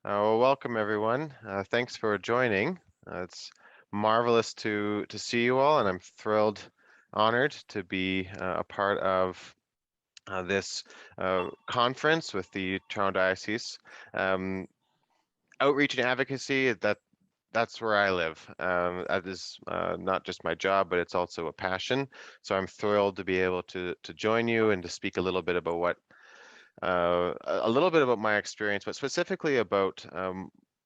Well, welcome everyone. Thanks for joining. It's marvelous to see you all, and I'm thrilled, honored to be a part of this conference with the Toronto Diocese. Um, Outreach and advocacy, that's where I live. That is not just my job, but it's also a passion. So I'm thrilled to be able to join you and to speak a little bit about a little bit about my experience, but specifically about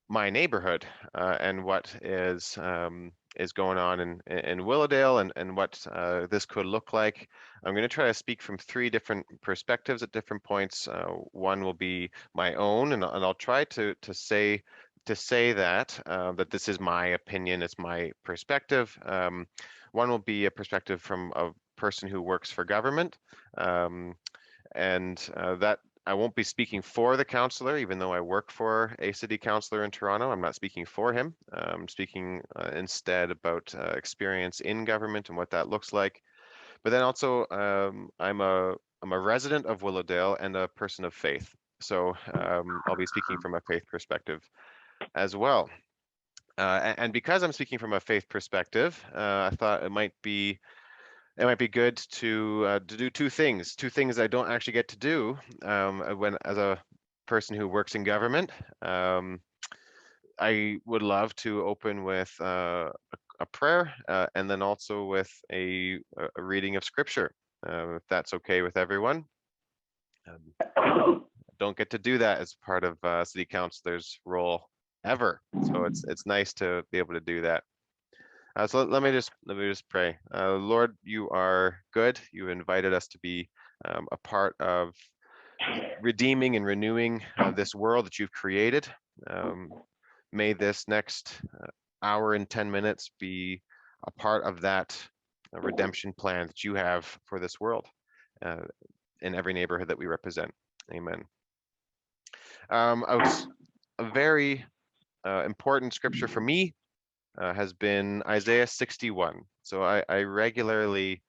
my neighborhood and what is going on in Willowdale and what this could look like. I'm going to try to speak from three different perspectives at different points. One will be my own, and I'll try to say that this is my opinion, it's my perspective. One will be a perspective from a person who works for government. And that I won't be speaking for the councillor, even though I work for a city councillor in Toronto. I'm not speaking for him. I'm speaking instead about experience in government and what that looks like. But then also, I'm a resident of Willowdale and a person of faith. So I'll be speaking from a faith perspective as well. And because I'm speaking from a faith perspective, I thought it might be good to do two things I don't actually get to do when as a person who works in government. I would love to open with a prayer and then also with a reading of scripture, if that's okay with everyone. Don't get to do that as part of city councilor's role ever, so it's nice to be able to do that. So let me just pray. Lord, you are good. You invited us to be a part of redeeming and renewing this world that you've created. May this next hour and 10 minutes be a part of that redemption plan that you have for this world in every neighborhood that we represent. Amen. A very important scripture for me has been Isaiah 61. So I regularly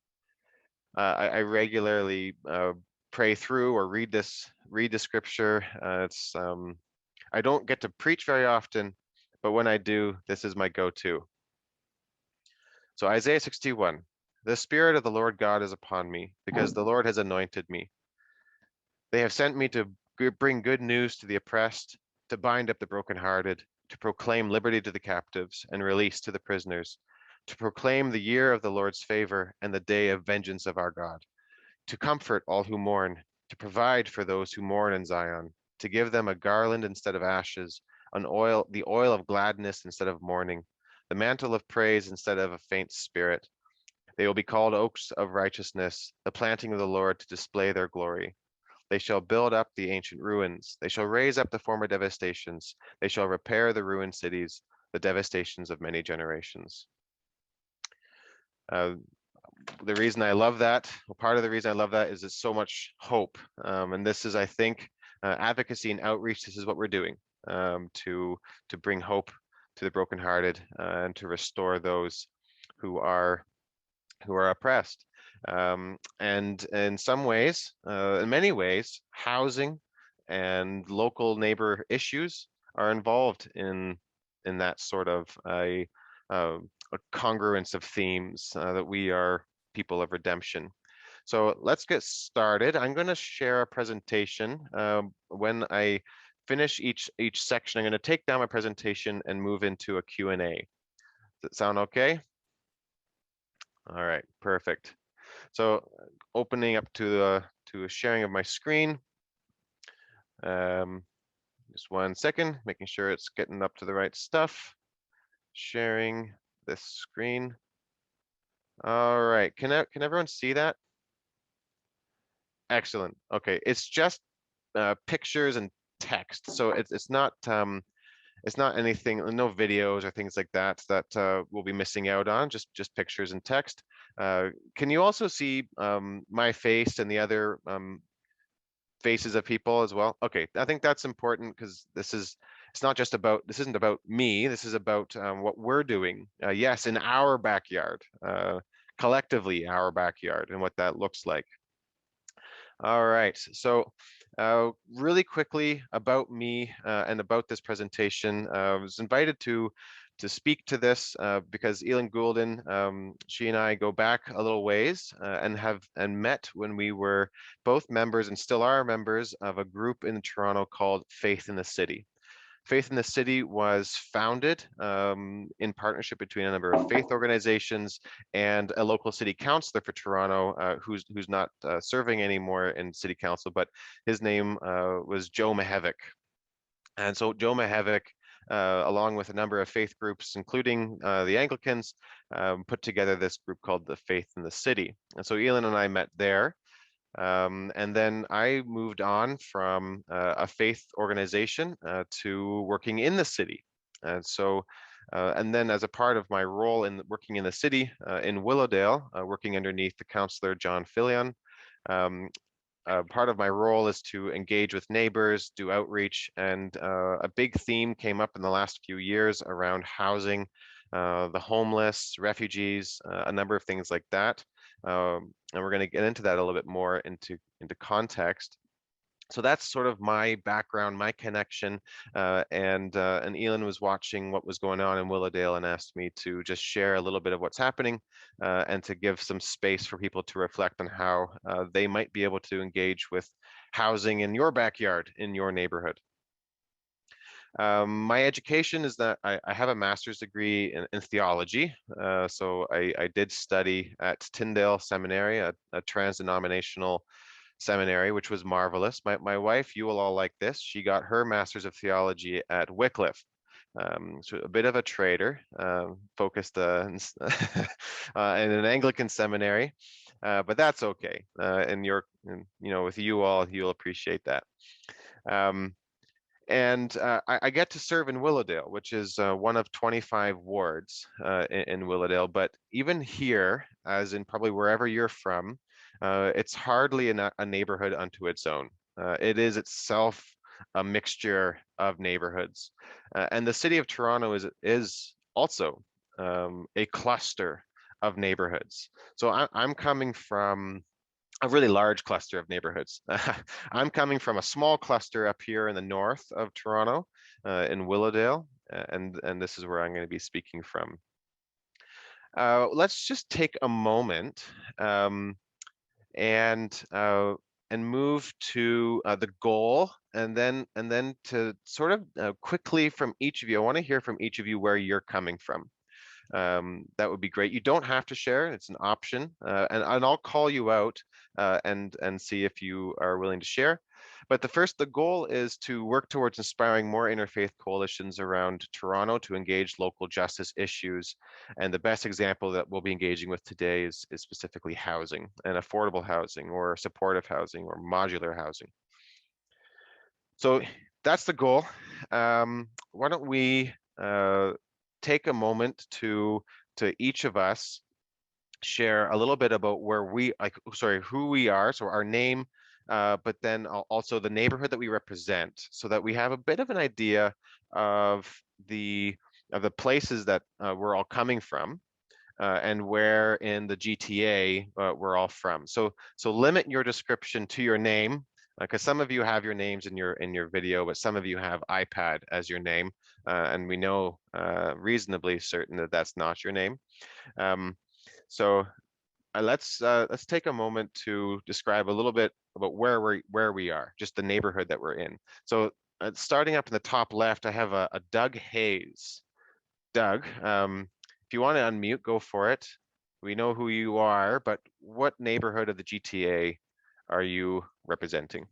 pray through or read the scripture. I don't get to preach very often, but when I do, this is my go-to. So Isaiah 61. The Spirit of the Lord God is upon me, because the Lord has anointed me. They have sent me to bring good news to the oppressed, to bind up the brokenhearted, to proclaim liberty to the captives and release to the prisoners, to proclaim the year of the Lord's favor and the day of vengeance of our God, to comfort all who mourn, to provide for those who mourn in Zion, to give them a garland instead of ashes, the oil of gladness instead of mourning, the mantle of praise instead of a faint spirit. They will be called oaks of righteousness, the planting of the Lord to display their glory. They shall build up the ancient ruins. They shall raise up the former devastations. They shall repair the ruined cities, the devastations of many generations. The reason I love that, well, part of the reason I love that is it's so much hope. And this is, I think, advocacy and outreach. This is what we're doing to bring hope to the brokenhearted and to restore those who are oppressed. And in some ways, in many ways, housing and local neighbor issues are involved in that sort of a congruence of themes that we are people of redemption. So let's get started. I'm going to share a presentation. When I finish each section, I'm going to take down my presentation and move into a Q&A. Does that sound okay? All right, perfect. So opening up to a sharing of my screen. Just 1 second, making sure it's getting up to the right stuff. Sharing this screen. All right, can everyone see that? Excellent. Okay, it's just pictures and text, so it's not anything, no videos or things like that we'll be missing out on. Just pictures and text. Can you also see my face and the other faces of people as well? Okay, I think that's important because this isn't about me. This is about what we're doing. Yes, in our backyard, collectively our backyard, and what that looks like. All right, so Really quickly about me and about this presentation. I was invited to speak to this because Elin Goulden, she and I go back a little ways and met when we were both members and still are members of a group in Toronto called Faith in the City. Faith in the City was founded in partnership between a number of faith organizations and a local city councillor for Toronto, who's not serving anymore in city council, but his name was Joe Mihevc. And so Joe Mihevc, along with a number of faith groups, including the Anglicans, put together this group called the Faith in the City. And so Elin and I met there. And then I moved on from a faith organization to working in the city. And so, and then as a part of my role in working in the city in Willowdale, working underneath the councillor John Filion, part of my role is to engage with neighbors, do outreach, and a big theme came up in the last few years around housing, the homeless, refugees, a number of things like that. And we're going to get into that a little bit more into context. So that's sort of my background, my connection, and Elin was watching what was going on in Willowdale and asked me to just share a little bit of what's happening and to give some space for people to reflect on how they might be able to engage with housing in your backyard, in your neighborhood. My education is that I have a master's degree in theology. So I did study at Tyndale Seminary, a trans-denominational seminary, which was marvelous. My wife, you will all like this. She got her master's of theology at Wycliffe. So a bit of a traitor, focused in an Anglican seminary, but that's okay. And with you all, you'll appreciate that. And I get to serve in Willowdale, which is one of 25 wards in Willowdale. But even here, as in probably wherever you're from, it's hardly a neighborhood unto its own. It is itself a mixture of neighborhoods. And the city of Toronto is also a cluster of neighborhoods. So I'm coming from a really large cluster of neighborhoods. I'm coming from a small cluster up here in the north of Toronto, in Willowdale, and this is where I'm going to be speaking from. Let's just take a moment and move to the goal, and then to sort of quickly from each of you. I want to hear from each of you where you're coming from. That would be great. You don't have to share; it's an option, and I'll call you out and see if you are willing to share. But the goal is to work towards inspiring more interfaith coalitions around Toronto to engage local justice issues. And the best example that we'll be engaging with today is specifically housing and affordable housing, or supportive housing, or modular housing. So that's the goal. Why don't we take a moment to each of us share a little bit about who we are, so our name, but then also the neighborhood that we represent, so that we have a bit of an idea of the places that we're all coming from, and where in the GTA we're all from. So limit your description to your name, because some of you have your names in your video, but some of you have iPad as your name, and we know reasonably certain that that's not your name. So let's take a moment to describe a little bit about where we are, just the neighborhood that we're in. So starting up in the top left, I have a Doug Hayes. Doug, if you want to unmute, go for it. We know who you are, but what neighborhood of the GTA are you representing?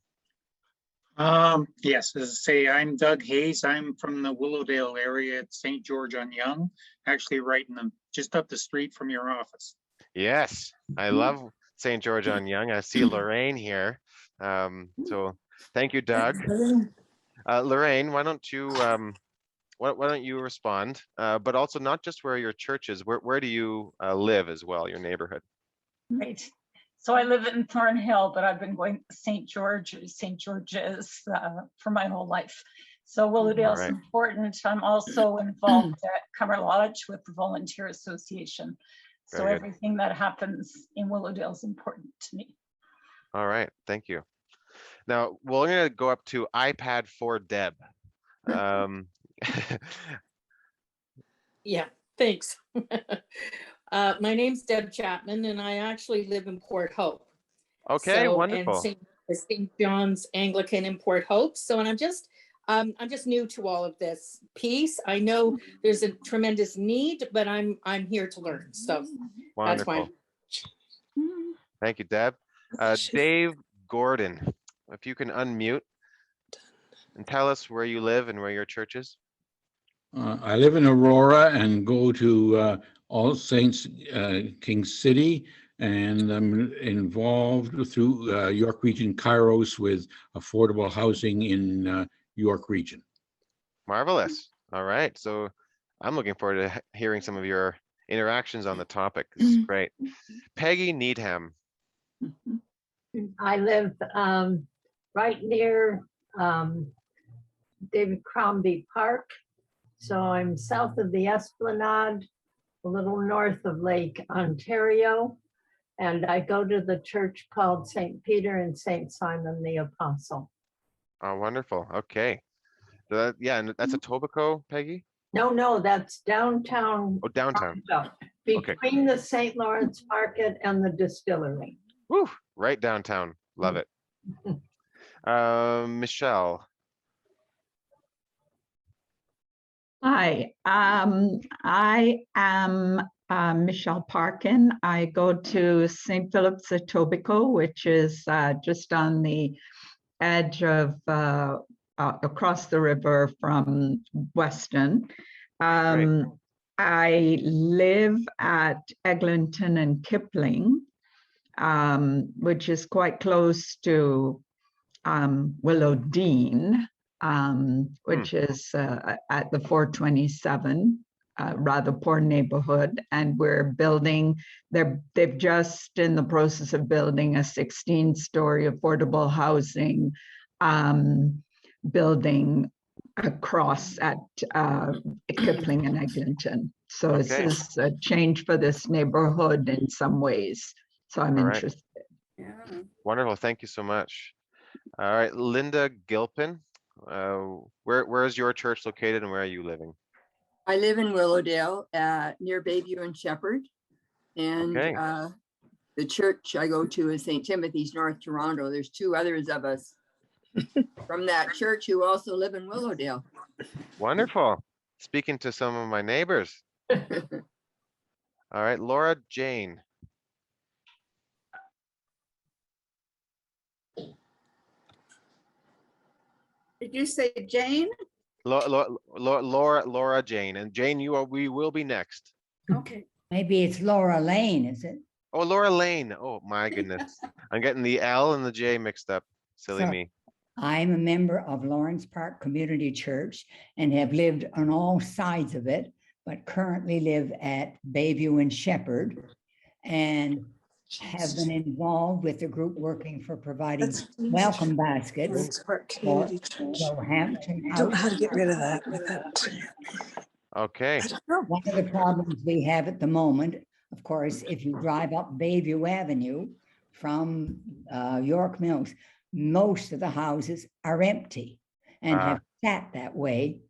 Yes, as I say, I'm Doug Hayes. I'm from the Willowdale area at St. George on Yonge, actually right in just up the street from your office. Yes, I love St. George on Yonge. I see Lorraine here. So thank you, Doug. Lorraine, why don't you respond? But also not just where your church is. Where do you live as well? Your neighborhood. Right. So I live in Thornhill, but I've been going to St. George's for my whole life. So Willowdale is important. I'm also involved at Cummer Lodge with the Volunteer Association. So everything that happens in Willowdale is important to me. All right, thank you. Now, we're going to go up to iPad for Deb. Yeah, thanks. My name's Deb Chapman, and I actually live in Port Hope. Okay, So, wonderful. And St. John's Anglican in Port Hope. So, and I'm just new to all of this piece. I know there's a tremendous need, but I'm here to learn. So that's Wonderful. why. Thank you, Deb. Dave Gordon, if you can unmute and tell us where you live and where your church is. I live in Aurora and go to All Saints King City, and I'm involved through York Region Kairos with affordable housing in York Region. Marvelous. All right. So I'm looking forward to hearing some of your interactions on the topic. This is great. Peggy Needham. I live right near David Crombie Park. So I'm south of the Esplanade, a little north of Lake Ontario. And I go to the church called St. Peter and St. Simon the Apostle. Oh, wonderful. Okay. So that, yeah, and that's Etobicoke, Peggy? No, that's downtown. Oh, downtown. Between the St. Lawrence Market and the distillery. Woo, right downtown. Love it. Michelle. Hi, I am Michelle Parkin. I go to St. Philip's Etobicoke, which is just on the edge of across the river from Weston. I live at Eglinton and Kipling, which is quite close to Willowdale, which is at the 427, rather poor neighborhood. And we're building, they've just in the process of building a 16-story affordable housing building across at Kipling and Eglinton. So This is a change for this neighborhood in some ways. So I'm interested. Yeah. Wonderful. Thank you so much. All right, Linda Gilpin. Where is your church located and where are you living? I live in Willowdale, near Bayview and Shepherd. And the church I go to is St. Timothy's, North Toronto. There's two others of us from that church who also live in Willowdale. Wonderful. Speaking to some of my neighbors. All right, Laura Jane. Did you say Jane? Laura Jane. And Jane, we will be next. Okay. Maybe it's Laura Lane, is it? Oh, Laura Lane. Oh my goodness. I'm getting the L and the J mixed up. Silly me. I'm a member of Lawrence Park Community Church and have lived on all sides of it, but currently live at Bayview and Shepherd and have been involved with the group working for providing welcome baskets for Roehampton. I don't know how to get rid of that without. Okay. One of the problems we have at the moment, of course, if you drive up Bayview Avenue from York Mills, most of the houses are empty and have sat that way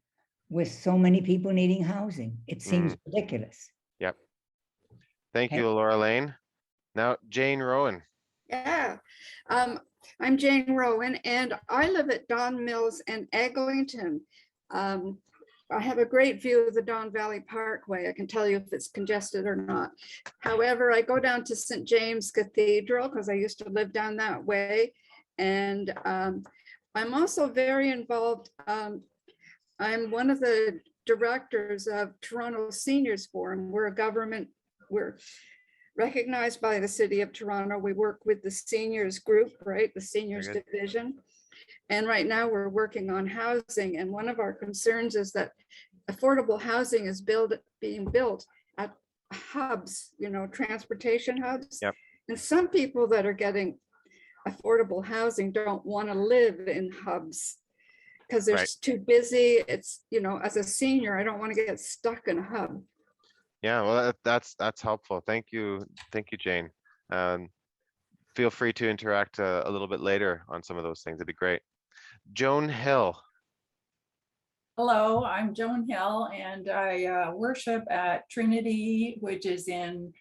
with so many people needing housing. It seems ridiculous. Yep. Thank you, Laura Lane. Now, Jane Rowan. Yeah, I'm Jane Rowan and I live at Don Mills and Eglinton. I have a great view of the Don Valley Parkway. I can tell you if it's congested or not. However, I go down to St. James Cathedral because I used to live down that way. And I'm also very involved. I'm one of the directors of Toronto Seniors Forum. We're recognized by the City of Toronto. We work with the seniors group, right? The seniors division. And right now we're working on housing. And one of our concerns is that affordable housing is being built at hubs, transportation hubs. Yep. And some people that are getting affordable housing don't want to live in hubs because they're too busy. It's, as a senior, I don't want to get stuck in a hub. Yeah, well, that's helpful. Thank you, Jane. feel free to interact a little bit later on some of those things. It'd be great. Joan Hill. Hello, I'm Joan Hill, and I worship at Trinity, which is in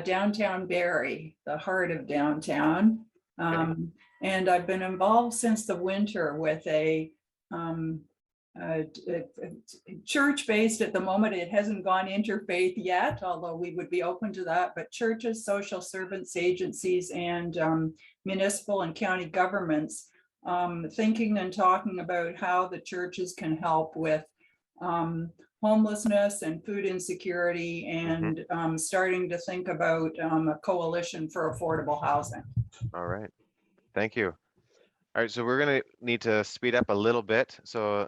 downtown Barrie, the heart of downtown. And I've been involved since the winter with a church based at the moment. It hasn't gone interfaith yet, although we would be open to that, but churches, social servants, agencies, and municipal and county governments thinking and talking about how the churches can help with homelessness and food insecurity, and starting to think about a coalition for affordable housing. All right, thank you. All right, so we're gonna need to speed up a little bit. So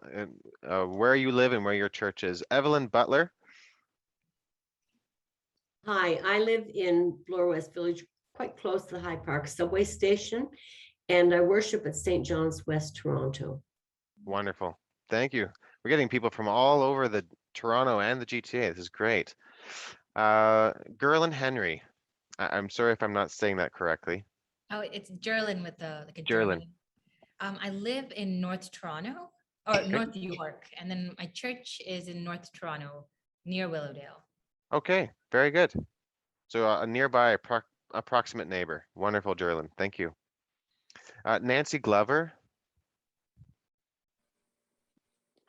where you live and where your church is. Evelyn Butler. Hi, I live in Bloor West Village, quite close to the High Park subway station, and I worship at St. John's, West Toronto. Wonderful, thank you. We're getting people from all over the Toronto and the GTA. This is great. Gerlin Henry. I'm sorry if I'm not saying that correctly. Oh, it's Gerlin with the like a Gerlin. I live in North Toronto or North York, and then my church is in North Toronto near Willowdale. Okay, very good. So a nearby approximate neighbor. Wonderful, Gerlin. Thank you. Nancy Glover.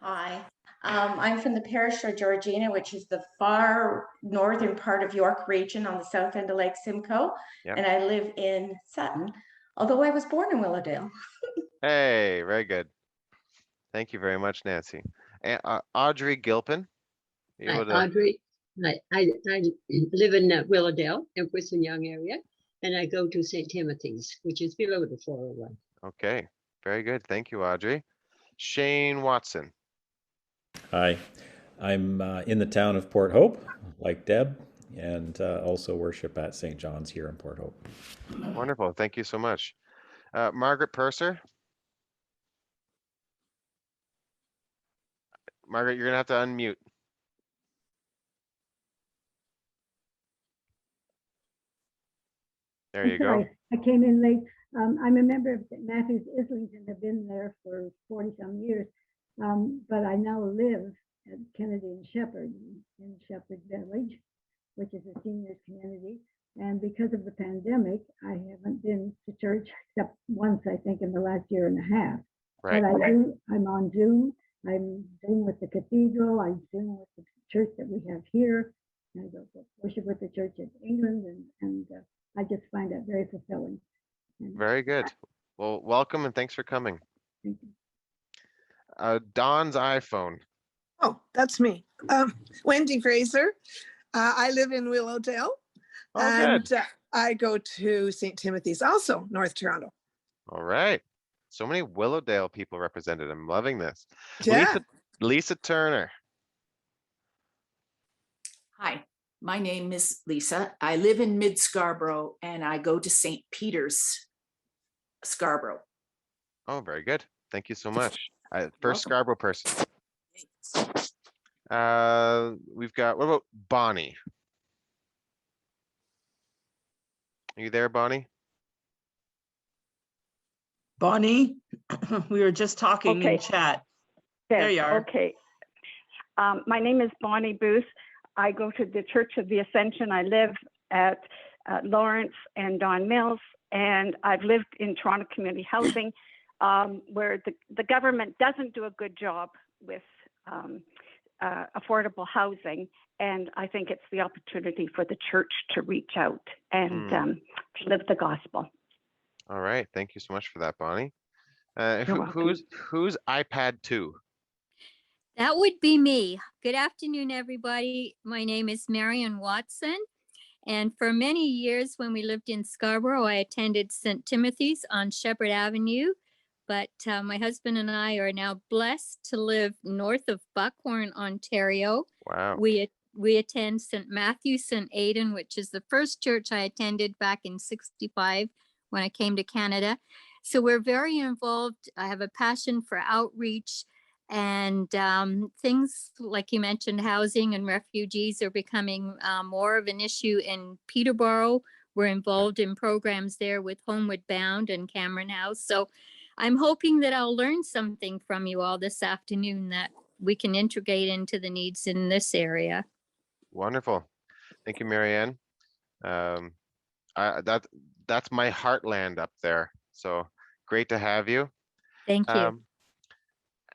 Hi, I'm from the parish of Georgina, which is the far northern part of York region on the south end of Lake Simcoe. Yep. And I live in Sutton, although I was born in Willowdale. Hey, very good. Thank you very much, Nancy. And Audrey Gilpin. Hi, Audrey. I live in Willowdale, Empress and Young area, and I go to St. Timothy's, which is below the 401. Okay, very good. Thank you, Audrey. Shane Watson. Hi, I'm in the town of Port Hope, like Deb, and also worship at St. John's here in Port Hope. Wonderful. Thank you so much. Margaret Purser. Margaret, you're going to have to unmute. There you go. I came in late. I'm a member of Matthews Islington. I've been there for 40 some years, but I now live at Kennedy and Shepherd in Shepherd Village, which is a seniors community. And because of the pandemic, I haven't been to church except once, I think, in the last year and a half. Right. But I'm on Zoom. I'm Zoom with the cathedral. I'm Zoom with the church that we have here. I go to worship with the church in England, and I just find that very fulfilling. Very good. Well, welcome and thanks for coming. Thank you. Dawn's iPhone. Oh, that's me. Wendy Fraser. I live in Willowdale. Oh, and good. I go to St. Timothy's, also North Toronto. All right. So many Willowdale people represented. I'm loving this. Yeah. Lisa Turner. Hi, my name is Lisa. I live in Mid Scarborough and I go to St. Peter's, Scarborough. Oh, very good. Thank you so much. First Scarborough person. We've got, what about Bonnie? Are you there, Bonnie? Bonnie, we were just talking in chat. There you are. Okay. My name is Bonnie Booth. I go to the Church of the Ascension. I live at Lawrence and Don Mills, and I've lived in Toronto Community Housing, where the government doesn't do a good job with affordable housing. And I think it's the opportunity for the church to reach out and to live the gospel. All right. Thank you so much for that, Bonnie. Who's iPad 2? That would be me. Good afternoon, everybody. My name is Marion Watson. And for many years when we lived in Scarborough, I attended St. Timothy's on Shepherd Avenue. But my husband and I are now blessed to live north of Buckhorn, Ontario. Wow. We attend St. Matthew, St. Aidan, which is the first church I attended back in '65 when I came to Canada. So we're very involved. I have a passion for outreach, and things like you mentioned, housing and refugees are becoming more of an issue in Peterborough, we're involved in programs there with Homeward Bound and Cameron House. So I'm hoping that I'll learn something from you all this afternoon that we can integrate into the needs in this area. Wonderful. Thank you, Marianne. That's my heartland up there. So great to have you. Thank you.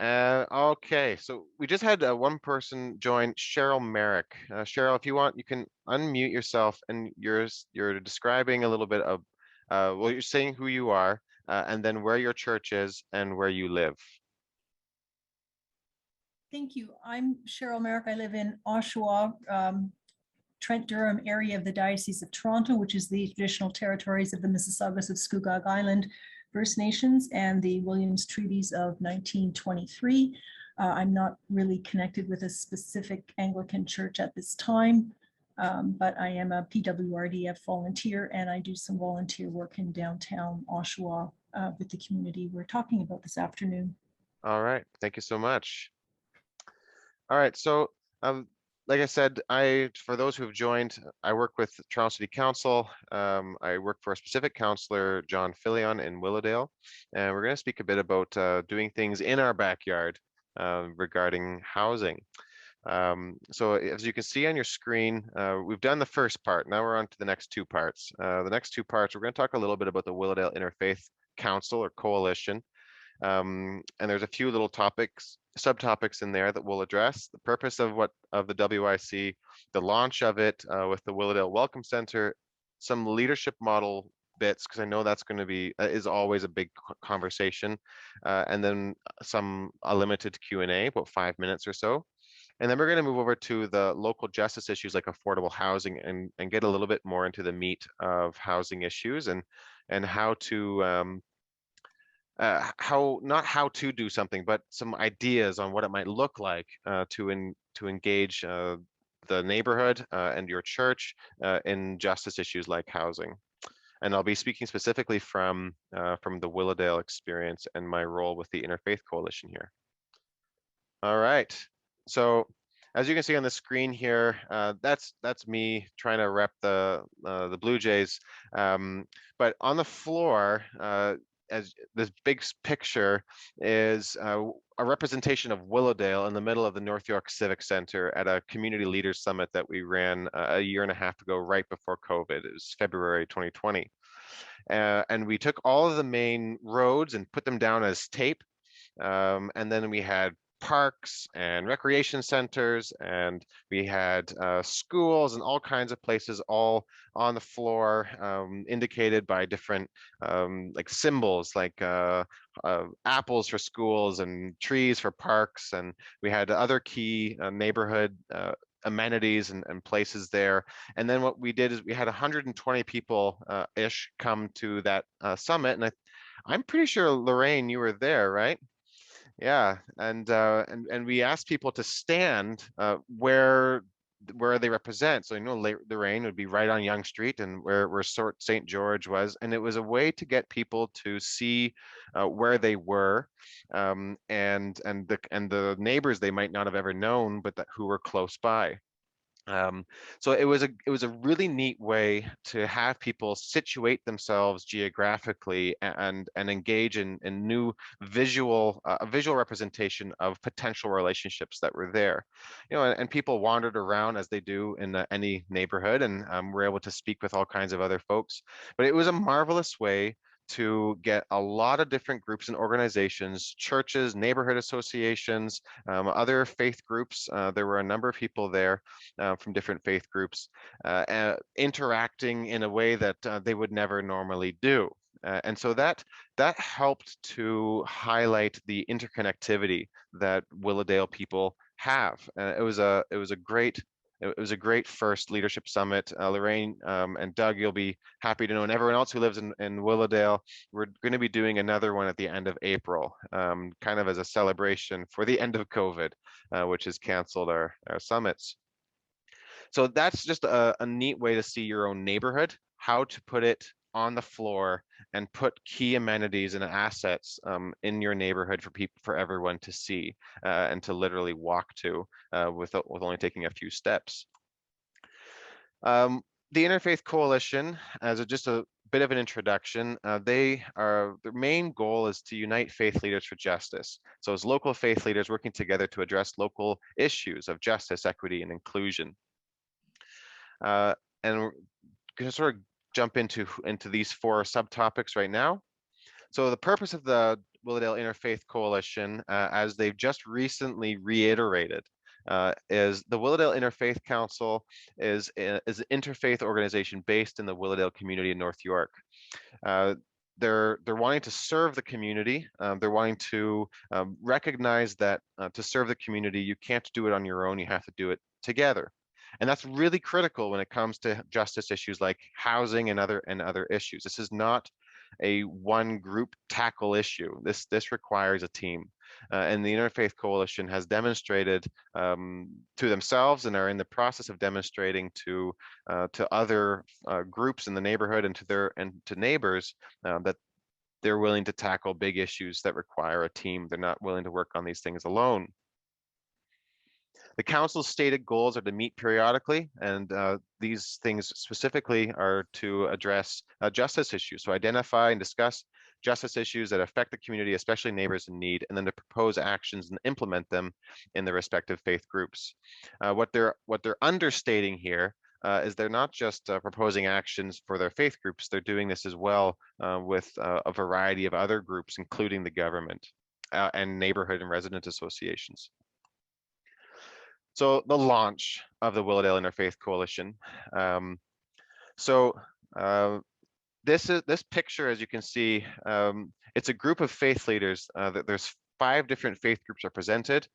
Okay, so we just had one person join, Cheryl Merrick. Cheryl, if you want, you can unmute yourself, and you're describing a little bit of, well, you're saying who you are, and then where your church is and where you live. Thank you. I'm Cheryl Merrick. I live in Oshawa, Trent Durham area of the Diocese of Toronto, which is the traditional territories of the Mississaugas of Scugog Island First Nations and the Williams Treaties of 1923. I'm not really connected with a specific Anglican church at this time, but I am a PWRDF volunteer, and I do some volunteer work in downtown Oshawa with the community we're talking about this afternoon. All right, thank you so much. All right, so like I said, for those who have joined, I work with Toronto City Council. I work for a specific councillor, John Filion in Willowdale, and we're going to speak a bit about doing things in our backyard regarding housing. So as you can see on your screen, we've done the first part. Now we're on to the next two parts. The next two parts, we're going to talk a little bit about the Willowdale Interfaith Council or Coalition. And there's a few little subtopics in there that we'll address. The purpose of the WIC, the launch of it with the Willowdale Welcome Center, some leadership model bits, because I know that's going to be is always a big conversation, and then a limited Q&A, about 5 minutes or so. And then we're going to move over to the local justice issues like affordable housing and get a little bit more into the meat of housing issues and how to not how to do something, but some ideas on what it might look like to engage the neighborhood and your church in justice issues like housing. And I'll be speaking specifically from the Willowdale experience and my role with the Interfaith Coalition here. All right, so as you can see on the screen here, that's me trying to rep the Blue Jays, but on the floor, as this big picture is a representation of Willowdale in the middle of the North York Civic Center at a community leaders summit that we ran a year and a half ago, right before COVID. It was February 2020. And we took all of the main roads and put them down as tape. And then we had parks and recreation centers, and we had schools and all kinds of places all on the floor, indicated by different like symbols, like apples for schools and trees for parks, and we had other key neighborhood amenities and places there. And then what we did is we had 120 people ish come to that summit, and I'm pretty sure, Lorraine, you were there, right? Yeah, and we asked people to stand where they represent. So Lorraine would be right on Yonge Street, and where St. George was, and it was a way to get people to see where they were, and the neighbors they might not have ever known, but who were close by. So it was a really neat way to have people situate themselves geographically and engage in new visual representation of potential relationships that were there, and people wandered around as they do in any neighborhood, and were able to speak with all kinds of other folks. But it was a marvelous way to get a lot of different groups and organizations, churches, neighborhood associations, other faith groups. There were a number of people there from different faith groups interacting in a way that they would never normally do. And so that helped to highlight the interconnectivity that Willowdale people have. It was a great first leadership summit. Lorraine and Doug, you'll be happy to know, and everyone else who lives in Willowdale, we're going to be doing another one at the end of April, kind of as a celebration for the end of COVID, which has canceled our summits. So that's just a neat way to see your own neighborhood, how to put it on the floor and put key amenities and assets in your neighborhood for everyone to see and to literally walk to with only taking a few steps. the Interfaith Coalition, as just a bit of an introduction, their main goal is to unite faith leaders for justice. So as local faith leaders working together to address local issues of justice, equity, and inclusion. And we're going to sort of jump into these 4 subtopics right now. So the purpose of the Willowdale Interfaith Coalition, as they've just recently reiterated, is the Willowdale Interfaith Council is an interfaith organization based in the Willowdale community in North York. They're wanting to serve the community. They're wanting to recognize that to serve the community, you can't do it on your own. You have to do it together. And that's really critical when it comes to justice issues like housing and other issues. This is not a one group tackle issue. This requires a team. And the Interfaith Coalition has demonstrated to themselves and are in the process of demonstrating to other groups in the neighborhood and to neighbors that they're willing to tackle big issues that require a team. They're not willing to work on these things alone. The council's stated goals are to meet periodically, and these things specifically are to address justice issues. So identify and discuss justice issues that affect the community, especially neighbors in need, and then to propose actions and implement them in the respective faith groups. What they're understating here is they're not just proposing actions for their faith groups, they're doing this as well with a variety of other groups, including the government and neighborhood and resident associations. So the launch of the Willowdale Interfaith Coalition. This picture, as you can see, it's a group of faith leaders. There's 5 different faith groups represented.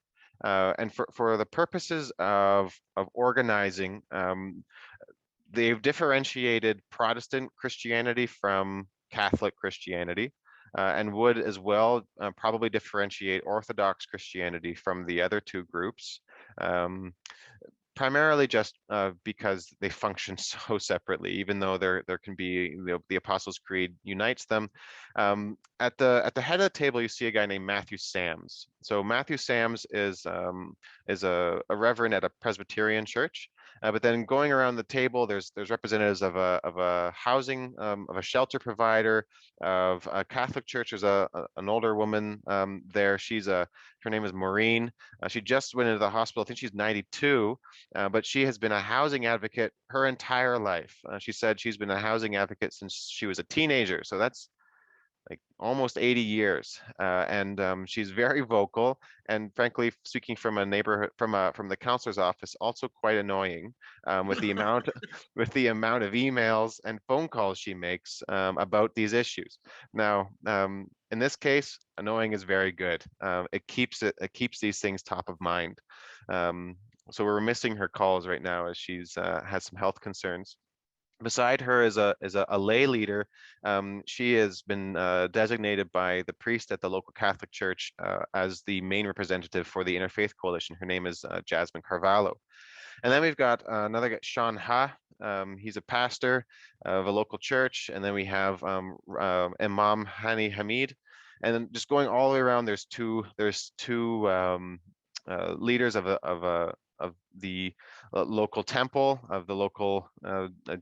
And for the purposes of organizing, they've differentiated Protestant Christianity from Catholic Christianity. And would as well probably differentiate Orthodox Christianity from the other 2 groups, primarily just because they function so separately, even though there can be, the Apostles' Creed unites them. At the head of the table, you see a guy named Matthew Sams. So Matthew Sams is a reverend at a Presbyterian church. But then going around the table, there's representatives of a housing, of a shelter provider, of a Catholic church. There's an older woman there. Her name is Maureen. She just went into the hospital. I think she's 92, but she has been a housing advocate her entire life. She said she's been a housing advocate since she was a teenager. So that's like almost 80 years, and she's very vocal, and frankly, speaking from a neighborhood, from the counselor's office, also quite annoying with the amount of emails and phone calls she makes about these issues. Now, in this case, annoying is very good. It keeps these things top of mind. So we're missing her calls right now as she's has some health concerns. Beside her is a lay leader. She has been designated by the priest at the local Catholic church as the main representative for the Interfaith Coalition. Her name is Jasmine Carvalho. And then we've got another guy, Sean Ha. He's a pastor of a local church. And then we have Imam Hani Hamid. And then just going all the way around, there's two leaders of the local temple, of the local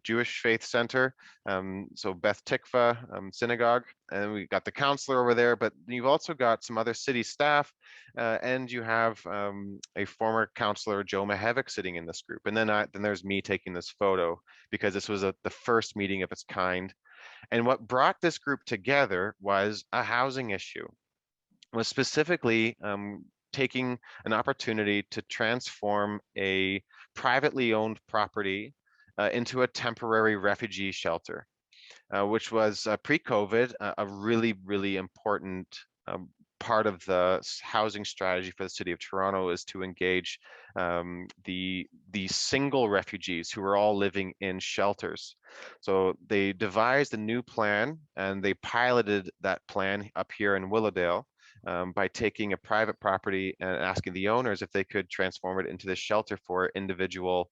Jewish faith center, so Beth Tikva synagogue, and we got the counselor over there, but you've also got some other city staff, and you have a former counselor, Joe Mahevic, sitting in this group. And then there's me taking this photo because this was the first meeting of its kind. And what brought this group together was a housing issue, was specifically taking an opportunity to transform a privately owned property into a temporary refugee shelter, which was pre-COVID a really, really important part of the housing strategy for the city of Toronto, is to engage the single refugees who are all living in shelters. So they devised a new plan and they piloted that plan up here in Willowdale. By taking a private property and asking the owners if they could transform it into this shelter for individual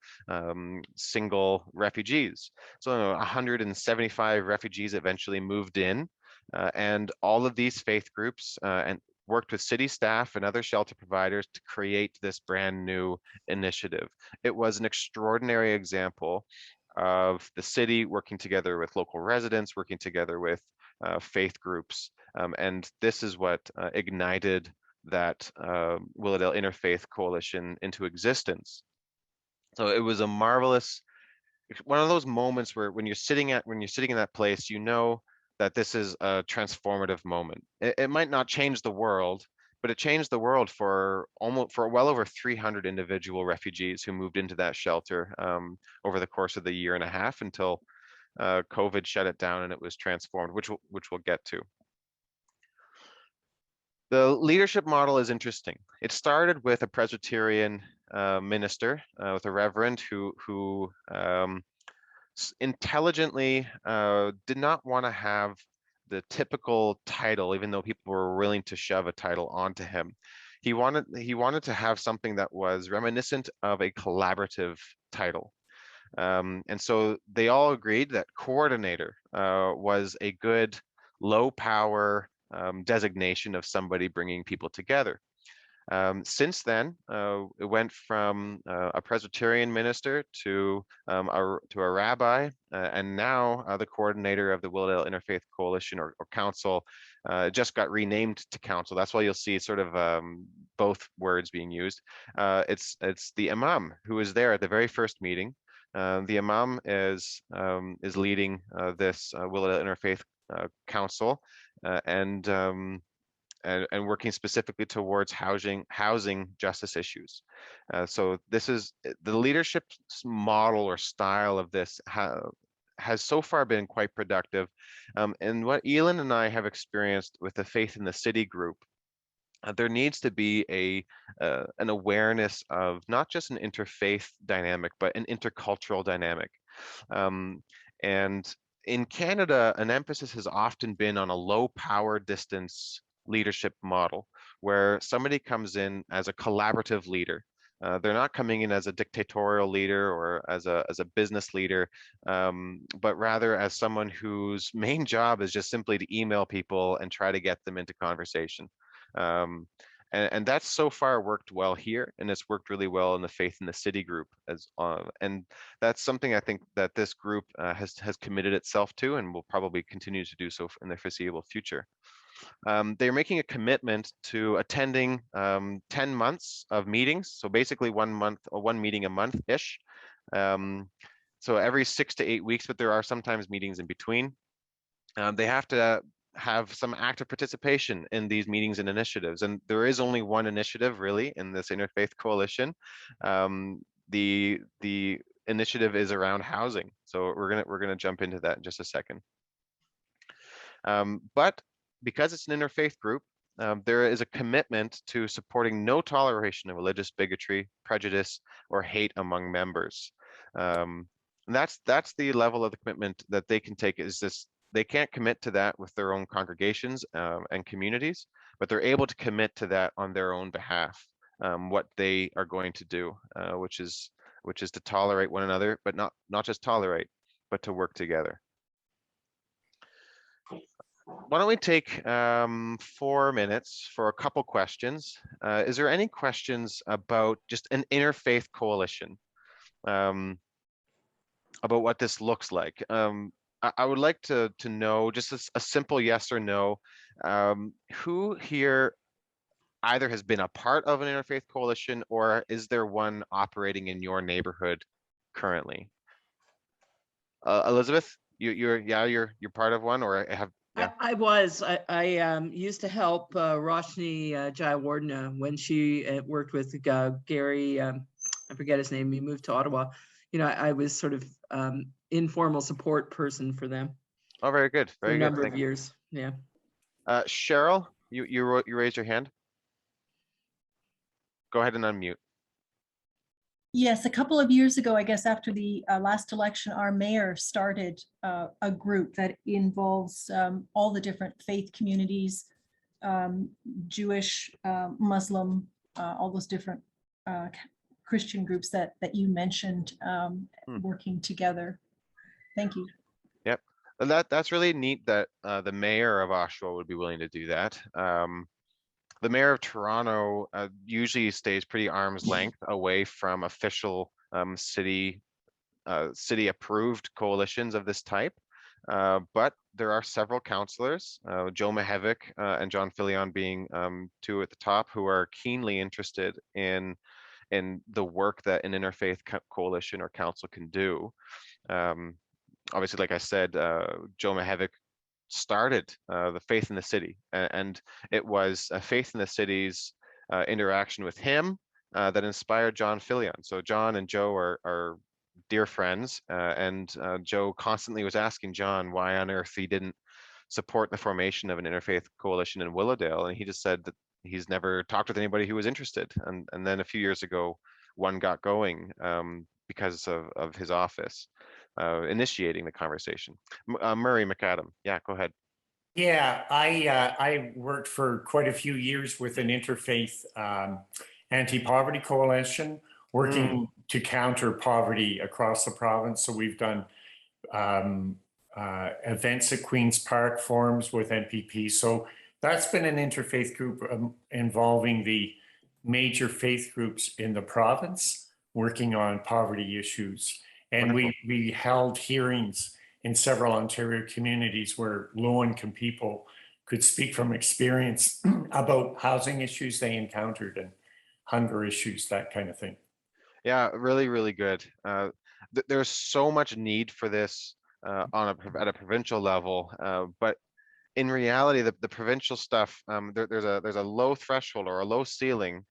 single refugees. So 175 refugees eventually moved in, and all of these faith groups and worked with city staff and other shelter providers to create this brand new initiative. It was an extraordinary example of the city, working together with local residents, working together with faith groups. And this is what ignited that Willowdale Interfaith Coalition into existence. So it was a marvelous, one of those moments where when you're sitting in that place, you know that this is a transformative moment. It might not change the world, but it changed the world for well over 300 individual refugees who moved into that shelter over the course of the year and a half until COVID shut it down and it was transformed, which we'll get to. The leadership model is interesting. It started with a Presbyterian minister, with a reverend who intelligently did not want to have the typical title, even though people were willing to shove a title onto him. He wanted to have something that was reminiscent of a collaborative title. And so they all agreed that coordinator was a good low power designation of somebody bringing people together. Since then, it went from a Presbyterian minister to a rabbi, and now the coordinator of the Willowdale Interfaith Coalition or Council just got renamed to Council. That's why you'll see sort of both words being used. It's the imam who was there at the very first meeting. The imam is leading this Willowdale Interfaith Council and working specifically towards housing justice issues. So this is the leadership model or style of this has so far been quite productive. And what Elin and I have experienced with the Faith in the City group, there needs to be an awareness of not just an interfaith dynamic, but an intercultural dynamic. And in Canada, an emphasis has often been on a low power distance leadership model where somebody comes in as a collaborative leader. They're not coming in as a dictatorial leader or as a business leader, but rather as someone whose main job is just simply to email people and try to get them into conversation. And that's so far worked well here, and it's worked really well in the Faith in the City group and that's something I think that this group has committed itself to and will probably continue to do so in the foreseeable future. They're making a commitment to attending 10 months of meetings, so basically one meeting a month-ish. So every 6 to 8 weeks, but there are sometimes meetings in between. They have to have some active participation in these meetings and initiatives, and there is only one initiative really in this Interfaith Coalition. The initiative is around housing, so we're gonna jump into that in just a second. But because it's an interfaith group, there is a commitment to supporting no toleration of religious bigotry, prejudice, or hate among members. And that's the level of the commitment that they can take. Is this? They can't commit to that with their own congregations and communities, but they're able to commit to that on their own behalf. What they are going to do, which is to tolerate one another, but not just tolerate, but to work together. Why don't we take 4 minutes for a couple questions? Is there any questions about just an interfaith coalition, about what this looks like? I would like to know just a simple yes or no. Who here either has been a part of an interfaith coalition, or is there one operating in your neighborhood currently? Elizabeth, you're part of one, or have? Yeah. I used to help Roshni Jayawardena when she worked with Gary, I forget his name, he moved to Ottawa. You know, I was sort of informal support person for them. Oh, very good. Very good. For a number of years. Yeah. Cheryl, you raised your hand. Go ahead and unmute. Yes, a couple of years ago, I guess after the last election, our mayor started a group that involves all the different faith communities, Jewish, Muslim, all those different Christian groups that you mentioned working together. Thank you. Yep, and that's really neat that the mayor of Oshawa would be willing to do that. The mayor of Toronto usually stays pretty arm's length away from official city city approved coalitions of this type. But there are several councillors, Joe Mahevic and John Filion being two at the top, who are keenly interested in the work that an interfaith coalition or council can do. Obviously, like I said, Joe Mahevic started the Faith in the City, and it was Faith in the City's interaction with him that inspired John Filion. So John and Joe are dear friends, and Joe constantly was asking John why on earth he didn't support the formation of an interfaith coalition in Willowdale, and he just said that he's never talked with anybody who was interested. And then a few years ago, one got going because of his office initiating the conversation. Murray McAdam, yeah, go ahead. Yeah, I worked for quite a few years with an interfaith anti-poverty coalition, working to counter poverty across the province. So we've done events at Queen's Park, forums with NPP. So that's been an interfaith group involving the major faith groups in the province, working on poverty issues. And we held hearings in several Ontario communities where low-income people could speak from experience about housing issues they encountered and hunger issues, that kind of thing. Yeah, really, really good. There's so much need for this at a provincial level, but in reality, the provincial stuff, there's a low threshold or a low ceiling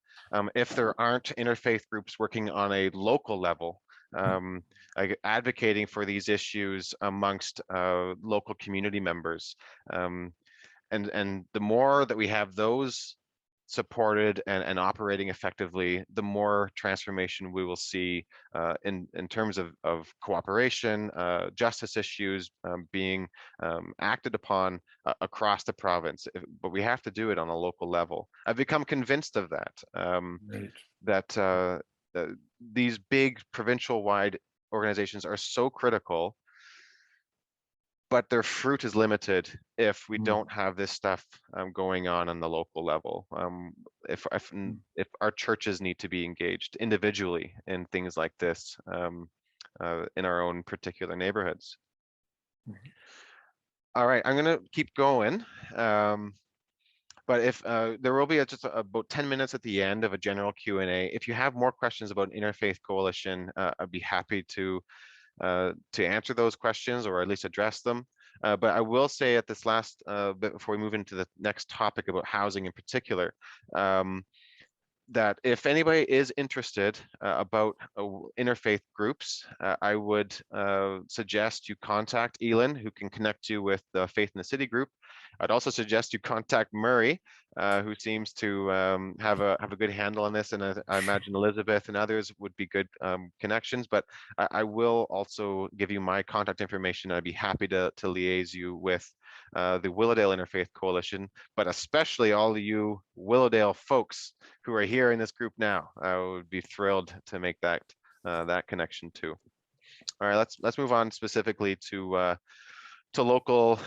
if there aren't interfaith groups working on a local level, like advocating for these issues amongst local community members. And the more that we have those supported and operating effectively, the more transformation we will see in terms of cooperation, justice issues being acted upon across the province. But we have to do it on a local level. I've become convinced of that, that these big provincial-wide organizations are so critical, but their fruit is limited if we don't have this stuff going on the local level. If our churches need to be engaged individually in things like this in our own particular neighborhoods. All right, I'm going to keep going. But if there will be just about 10 minutes at the end of a general Q&A. If you have more questions about Interfaith Coalition, I'd be happy to answer those questions or at least address them. But I will say at this last bit before we move into the next topic about housing in particular, that if anybody is interested about interfaith groups, I would suggest you contact Elin, who can connect you with the Faith in the City group. I'd also suggest you contact Murray, who seems to have a good handle on this, and I imagine Elizabeth and others would be good connections. But I will also give you my contact information. I'd be happy to liaise you with the Willowdale Interfaith Coalition, but especially all of you Willowdale folks who are here in this group now. I would be thrilled to make that connection too. All right, let's move on specifically to local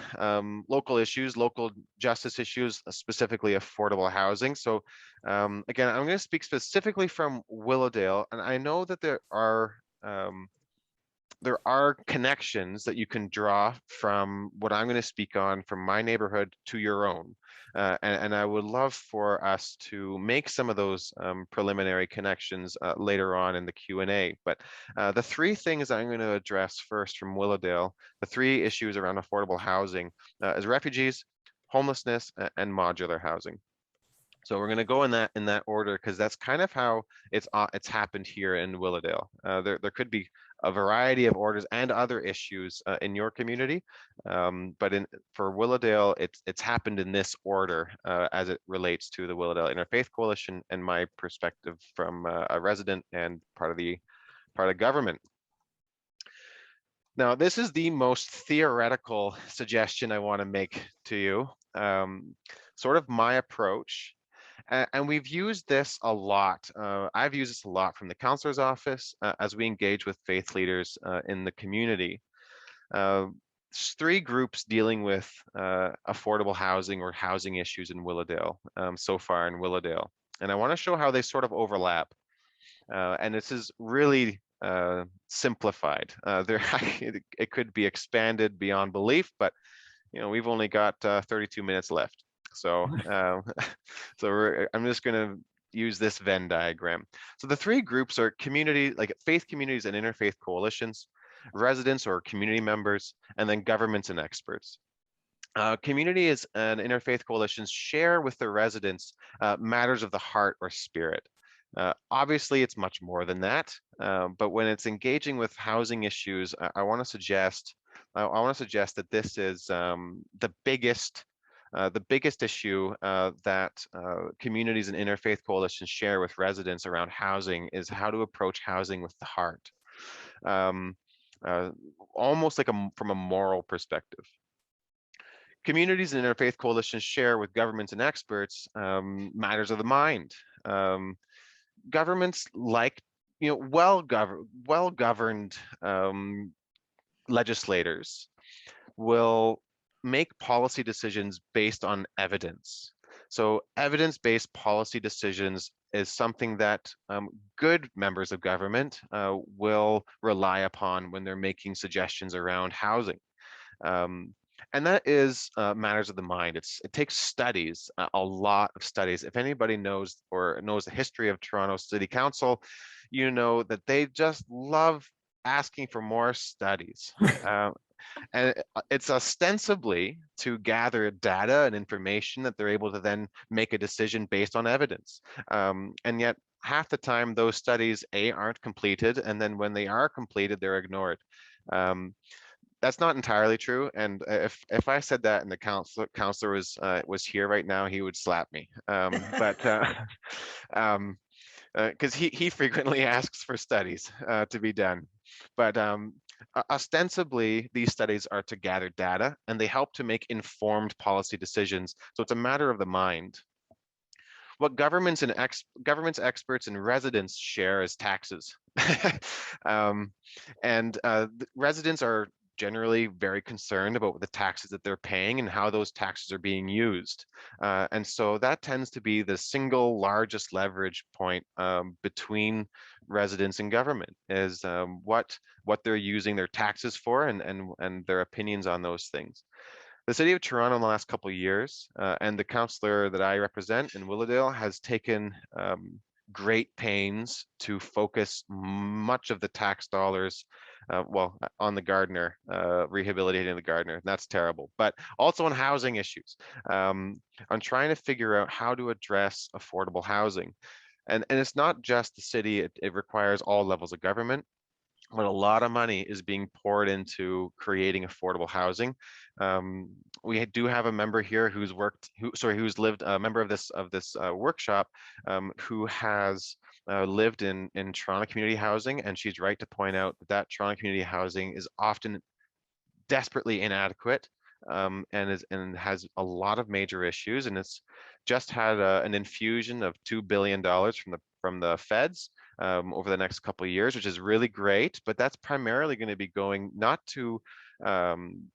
issues, local justice issues, specifically affordable housing. So again, I'm going to speak specifically from Willowdale, and I know that there are connections that you can draw from what I'm going to speak on from my neighborhood to your own. And I would love for us to make some of those preliminary connections later on in the Q&A. But the three things I'm going to address first from Willowdale, the three issues around affordable housing, is refugees, homelessness, and modular housing. So we're going to go in that order because that's kind of how it's happened here in Willowdale. There could be a variety of orders and other issues in your community, but for Willowdale, it's happened in this order as it relates to the Willowdale Interfaith Coalition and my perspective from a resident and part of government. Now, this is the most theoretical suggestion I want to make to you, sort of my approach. And we've used this a lot. I've used this a lot from the counselor's office as we engage with faith leaders in the community. There's three groups dealing with affordable housing or housing issues in Willowdale so far in Willowdale. And I want to show how they sort of overlap. And this is really simplified. It could be expanded beyond belief, but we've only got 32 minutes left. So, I'm just going to use this Venn diagram. So the three groups are community, like faith communities and interfaith coalitions, residents or community members, and then governments and experts. Communities and interfaith coalitions share with their residents matters of the heart or spirit. Obviously, it's much more than that, but when it's engaging with housing issues, I want to suggest that this is the biggest issue that communities and interfaith coalitions share with residents around housing is how to approach housing with the heart, almost like from a moral perspective. Communities and interfaith coalitions share with governments and experts matters of the mind. Governments, like well-governed legislators, will make policy decisions based on evidence. So evidence-based policy decisions is something that good members of government will rely upon when they're making suggestions around housing. And that is matters of the mind. It takes studies, a lot of studies. If anybody knows the history of Toronto City Council, you know that they just love asking for more studies. And it's ostensibly to gather data and information that they're able to then make a decision based on evidence. And yet half the time those studies aren't completed, and then when they are completed, they're ignored. That's not entirely true, and if I said that and the counselor was here right now, he would slap me. Because he frequently asks for studies to be done. But ostensibly, these studies are to gather data, and they help to make informed policy decisions. So it's a matter of the mind. What governments, experts, and residents share is taxes. Residents are generally very concerned about the taxes that they're paying and how those taxes are being used. And so that tends to be the single largest leverage point between residents and government, is what they're using their taxes for and their opinions on those things. The City of Toronto in the last couple of years, and the councillor that I represent in Willowdale, has taken great pains to focus much of the tax dollars on the gardener, rehabilitating the gardener, and that's terrible, but also on housing issues, on trying to figure out how to address affordable housing. And it's not just the city, it requires all levels of government, but a lot of money is being poured into creating affordable housing. We do have a member here who's lived, a member of this workshop, who has lived in Toronto community housing, and she's right to point out that Toronto community housing is often desperately inadequate, and has a lot of major issues, and it's just had an infusion of $2 billion from the feds over the next couple of years, which is really great, but that's primarily going to be going not to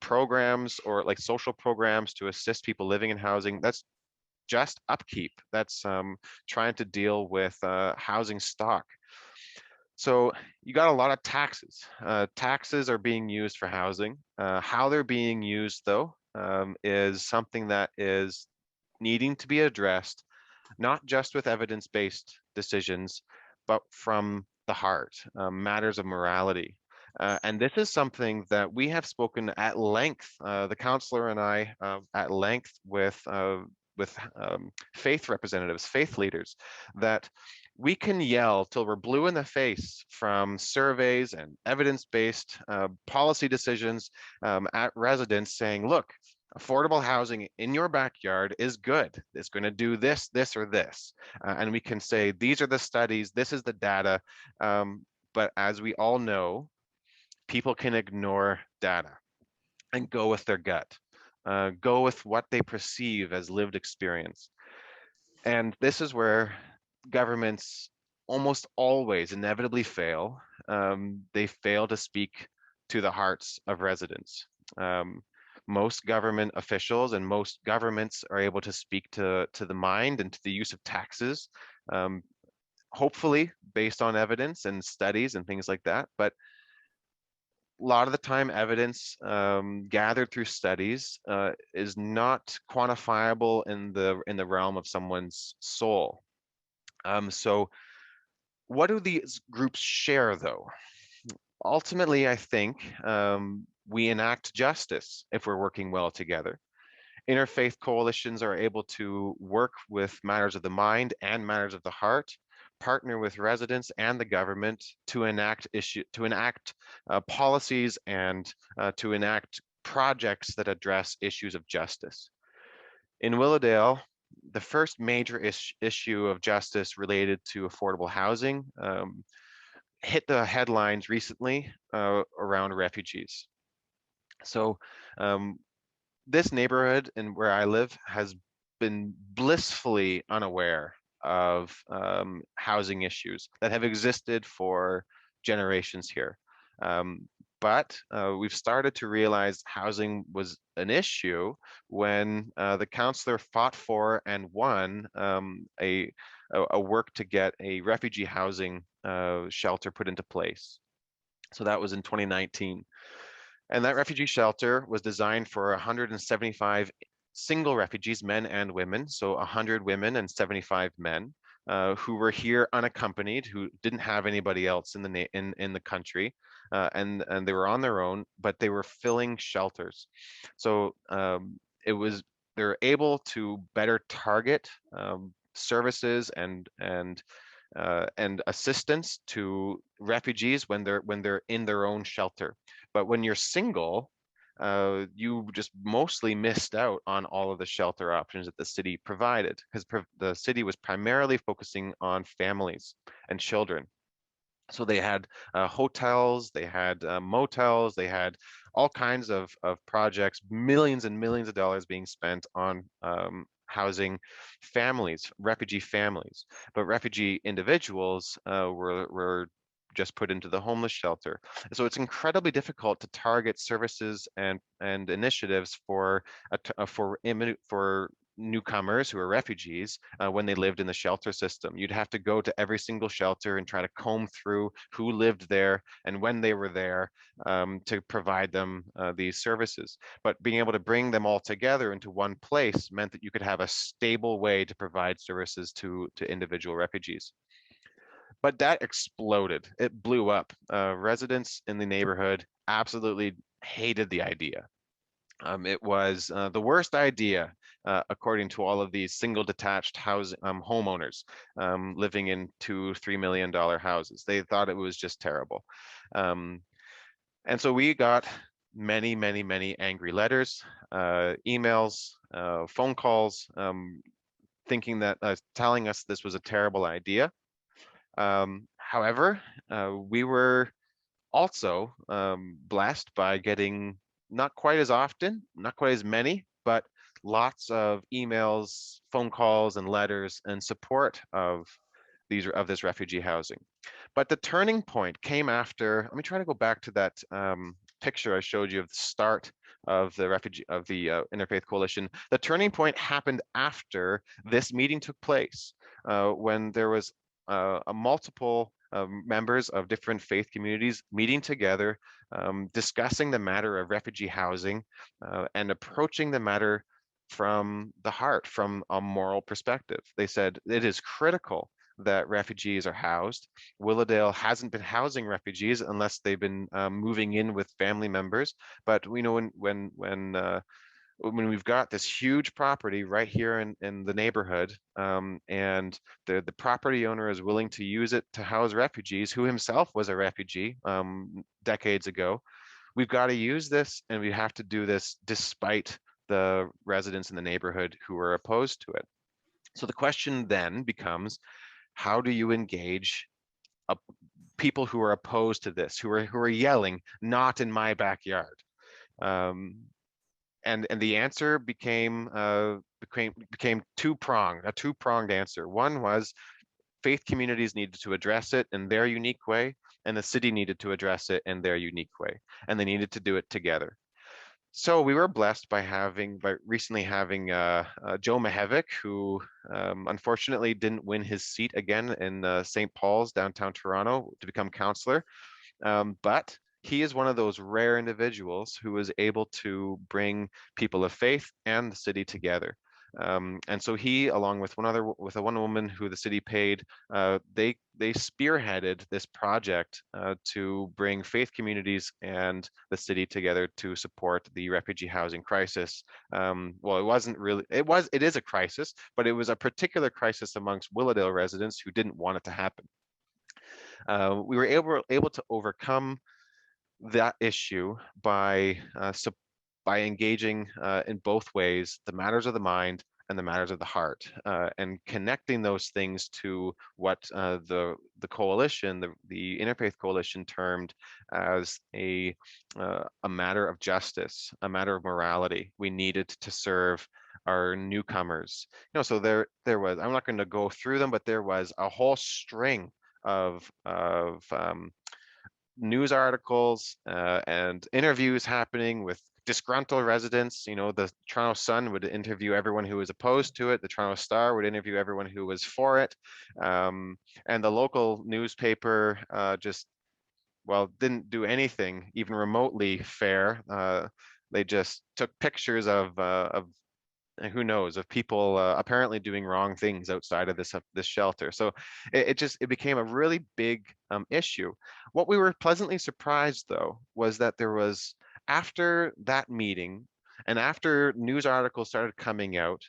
programs or like social programs to assist people living in housing. That's just upkeep. That's trying to deal with housing stock. So you got a lot of taxes. Taxes are being used for housing. How they're being used, though, is something that is needing to be addressed, not just with evidence-based decisions, but from the heart, matters of morality. And this is something that we have spoken at length, the councillor and I, at length with faith representatives, faith leaders, that we can yell till we're blue in the face from surveys and evidence-based policy decisions at residents saying, look, affordable housing in your backyard is good. It's going to do this, this, or this. And we can say, these are the studies, this is the data. But as we all know, people can ignore data and go with their gut, go with what they perceive as lived experience. And this is where governments almost always inevitably fail. They fail to speak to the hearts of residents. Most government officials and most governments are able to speak to the mind and to the use of taxes hopefully based on evidence and studies and things like that. But a lot of the time, evidence gathered through studies is not quantifiable in the realm of someone's soul. So what do these groups share, though? Ultimately, I think we enact justice if we're working well together. Interfaith coalitions are able to work with matters of the mind and matters of the heart, partner with residents and the government to enact policies and to enact projects that address issues of justice. In Willowdale, the first major issue of justice related to affordable housing hit the headlines recently around refugees. So this neighborhood and where I live has been blissfully unaware of housing issues that have existed for generations here. But we've started to realize housing was an issue when the councillor fought for and won a work to get a refugee housing shelter put into place. So that was in 2019. And that refugee shelter was designed for 175 single refugees, men and women, so 100 women and 75 men who were here unaccompanied, who didn't have anybody else in the country, and they were on their own, but they were filling shelters. So they're able to better target services and assistance to refugees when they're in their own shelter. But when you're single, you just mostly missed out on all of the shelter options that the city provided, because the city was primarily focusing on families and children. So they had hotels, they had motels, they had all kinds of projects, millions and millions of dollars being spent on housing families, refugee families. But refugee individuals were just put into the homeless shelter. So it's incredibly difficult to target services and initiatives for newcomers who are refugees when they lived in the shelter system. You'd have to go to every single shelter and try to comb through who lived there and when they were there to provide them these services. But being able to bring them all together into one place meant that you could have a stable way to provide services to individual refugees. But that exploded. It blew up. Residents in the neighborhood absolutely hated the idea. It was the worst idea, according to all of these single detached house homeowners living in $2-3 million houses. They thought it was just terrible. And so we got many, many, many angry letters, emails, phone calls, thinking that telling us this was a terrible idea. However, we were also blessed by getting not quite as often, not quite as many, but lots of emails, phone calls, and letters and support of this refugee housing. But the turning point came after. Let me try to go back to that picture I showed you of the start of the Interfaith Coalition. The turning point happened after this meeting took place, when there was multiple members of different faith communities meeting together, discussing the matter of refugee housing and approaching the matter from the heart, from a moral perspective. They said it is critical that refugees are housed. Willowdale hasn't been housing refugees unless they've been moving in with family members. But we know when we've got this huge property right here in the neighborhood, and the property owner is willing to use it to house refugees, who himself was a refugee decades ago, we've got to use this, and we have to do this despite the residents in the neighborhood who are opposed to it. So the question then becomes, how do you engage people who are opposed to this, who are yelling, "Not in my backyard"? And the answer became two-pronged, a two-pronged answer. One was faith communities needed to address it in their unique way, and the city needed to address it in their unique way, and they needed to do it together. So we were blessed by recently having Joe Mahevic, who unfortunately didn't win his seat again in St. Paul's, downtown Toronto, to become councillor. But he is one of those rare individuals who was able to bring people of faith and the city together. And so he, along with one woman who the city paid, they spearheaded this project to bring faith communities and the city together to support the refugee housing crisis. Well, it wasn't really, it is a crisis, but it was a particular crisis amongst Willowdale residents who didn't want it to happen. We were able to overcome that issue by engaging in both ways, the matters of the mind and the matters of the heart, and connecting those things to what the coalition, the Interfaith Coalition, termed as a matter of justice, a matter of morality. We needed to serve our newcomers. So there was, I'm not going to go through them, but there was a whole string of news articles and interviews happening with disgruntled residents. The Toronto Sun would interview everyone who was opposed to it. The Toronto Star would interview everyone who was for it. And the local newspaper didn't do anything even remotely fair. They just took pictures of who knows, of people apparently doing wrong things outside of this shelter. So it became a really big issue. What we were pleasantly surprised, though, was that there was, after that meeting and after news articles started coming out,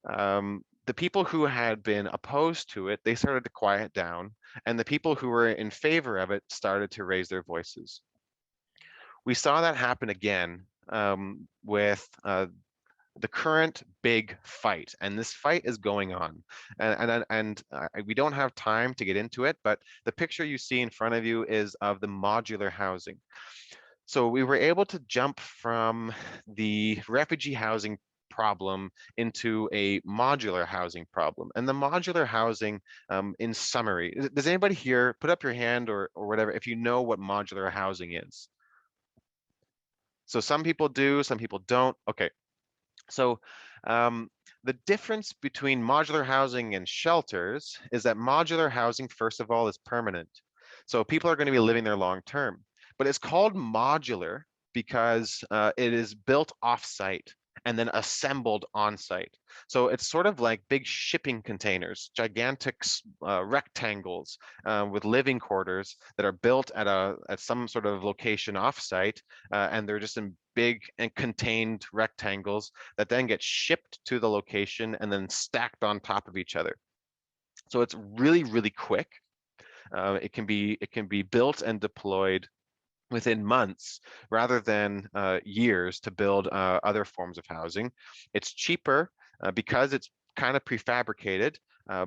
the people who had been opposed to it, they started to quiet down, and the people who were in favor of it started to raise their voices. We saw that happen again with the current big fight, and this fight is going on, and we don't have time to get into it, but the picture you see in front of you is of the modular housing. So we were able to jump from the refugee housing problem into a modular housing problem. And the modular housing, in summary, does anybody here put up your hand or whatever if you know what modular housing is? So some people do, some people don't. Okay. So the difference between modular housing and shelters is that modular housing, first of all, is permanent. So people are going to be living there long term, but it's called modular because it is built off-site and then assembled on-site. So it's sort of like big shipping containers, gigantic rectangles with living quarters that are built at some sort of location off-site, and they're just in big and contained rectangles that then get shipped to the location and then stacked on top of each other. So it's really, really quick. It can be built and deployed within months rather than years to build other forms of housing. It's cheaper because it's kind of prefabricated,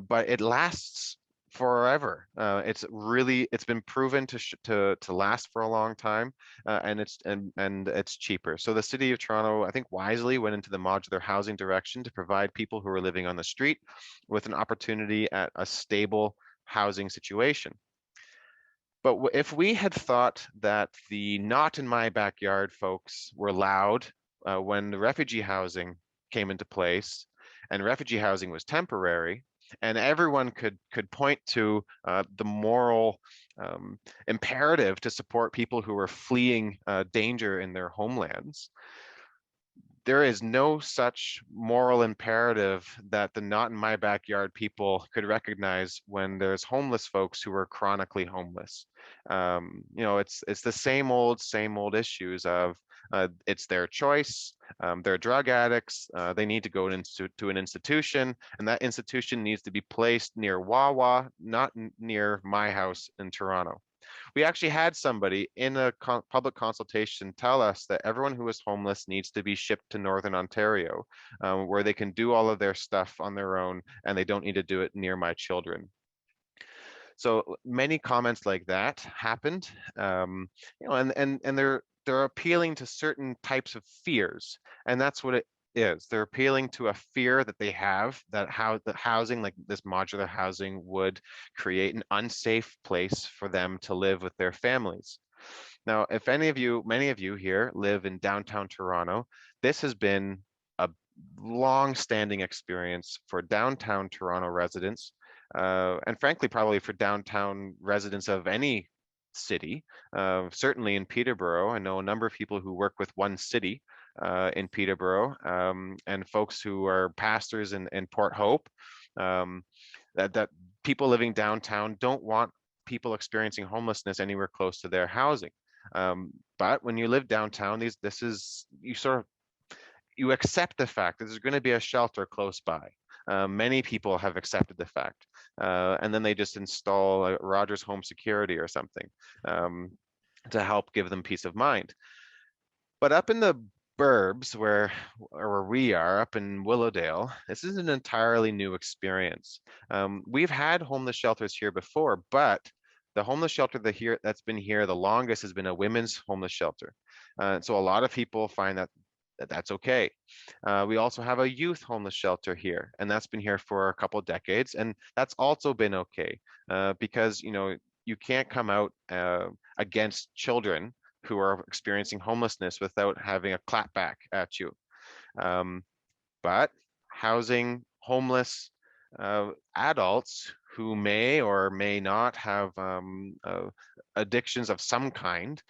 but it lasts forever. It's been proven to last for a long time, and it's cheaper. So the City of Toronto, I think, wisely went into the modular housing direction to provide people who are living on the street with an opportunity at a stable housing situation. But if we had thought that the not in my backyard folks were loud when the refugee housing came into place, and refugee housing was temporary, and everyone could point to the moral imperative to support people who were fleeing danger in their homelands, there is no such moral imperative that the not in my backyard people could recognize when there's homeless folks who are chronically homeless. It's the same old issues of it's their choice. They're drug addicts. They need to go to an institution, and that institution needs to be placed near Wawa, not near my house in Toronto. We actually had somebody in a public consultation tell us that everyone who is homeless needs to be shipped to Northern Ontario, where they can do all of their stuff on their own, and they don't need to do it near my children. So many comments like that happened, and they're appealing to certain types of fears, and that's what it is. They're appealing to a fear that they have that the housing, like this modular housing, would create an unsafe place for them to live with their families. Now, if many of you here live in downtown Toronto, this has been a long-standing experience for downtown Toronto residents, and frankly, probably for downtown residents of any city. Certainly in Peterborough, I know a number of people who work with One City in Peterborough, and folks who are pastors in Port Hope, that people living downtown don't want people experiencing homelessness anywhere close to their housing. But when you live downtown, you accept the fact that there's going to be a shelter close by. Many people have accepted the fact, and then they just install a Rogers Home Security or something to help give them peace of mind. But up in the burbs where we are, up in Willowdale, this is an entirely new experience. We've had homeless shelters here before, but the homeless shelter that's been here the longest has been a women's homeless shelter. So a lot of people find that's okay. We also have a youth homeless shelter here, and that's been here for a couple of decades, and that's also been okay because you can't come out against children who are experiencing homelessness without having a clap back at you. But housing homeless adults who may or may not have addictions of some kind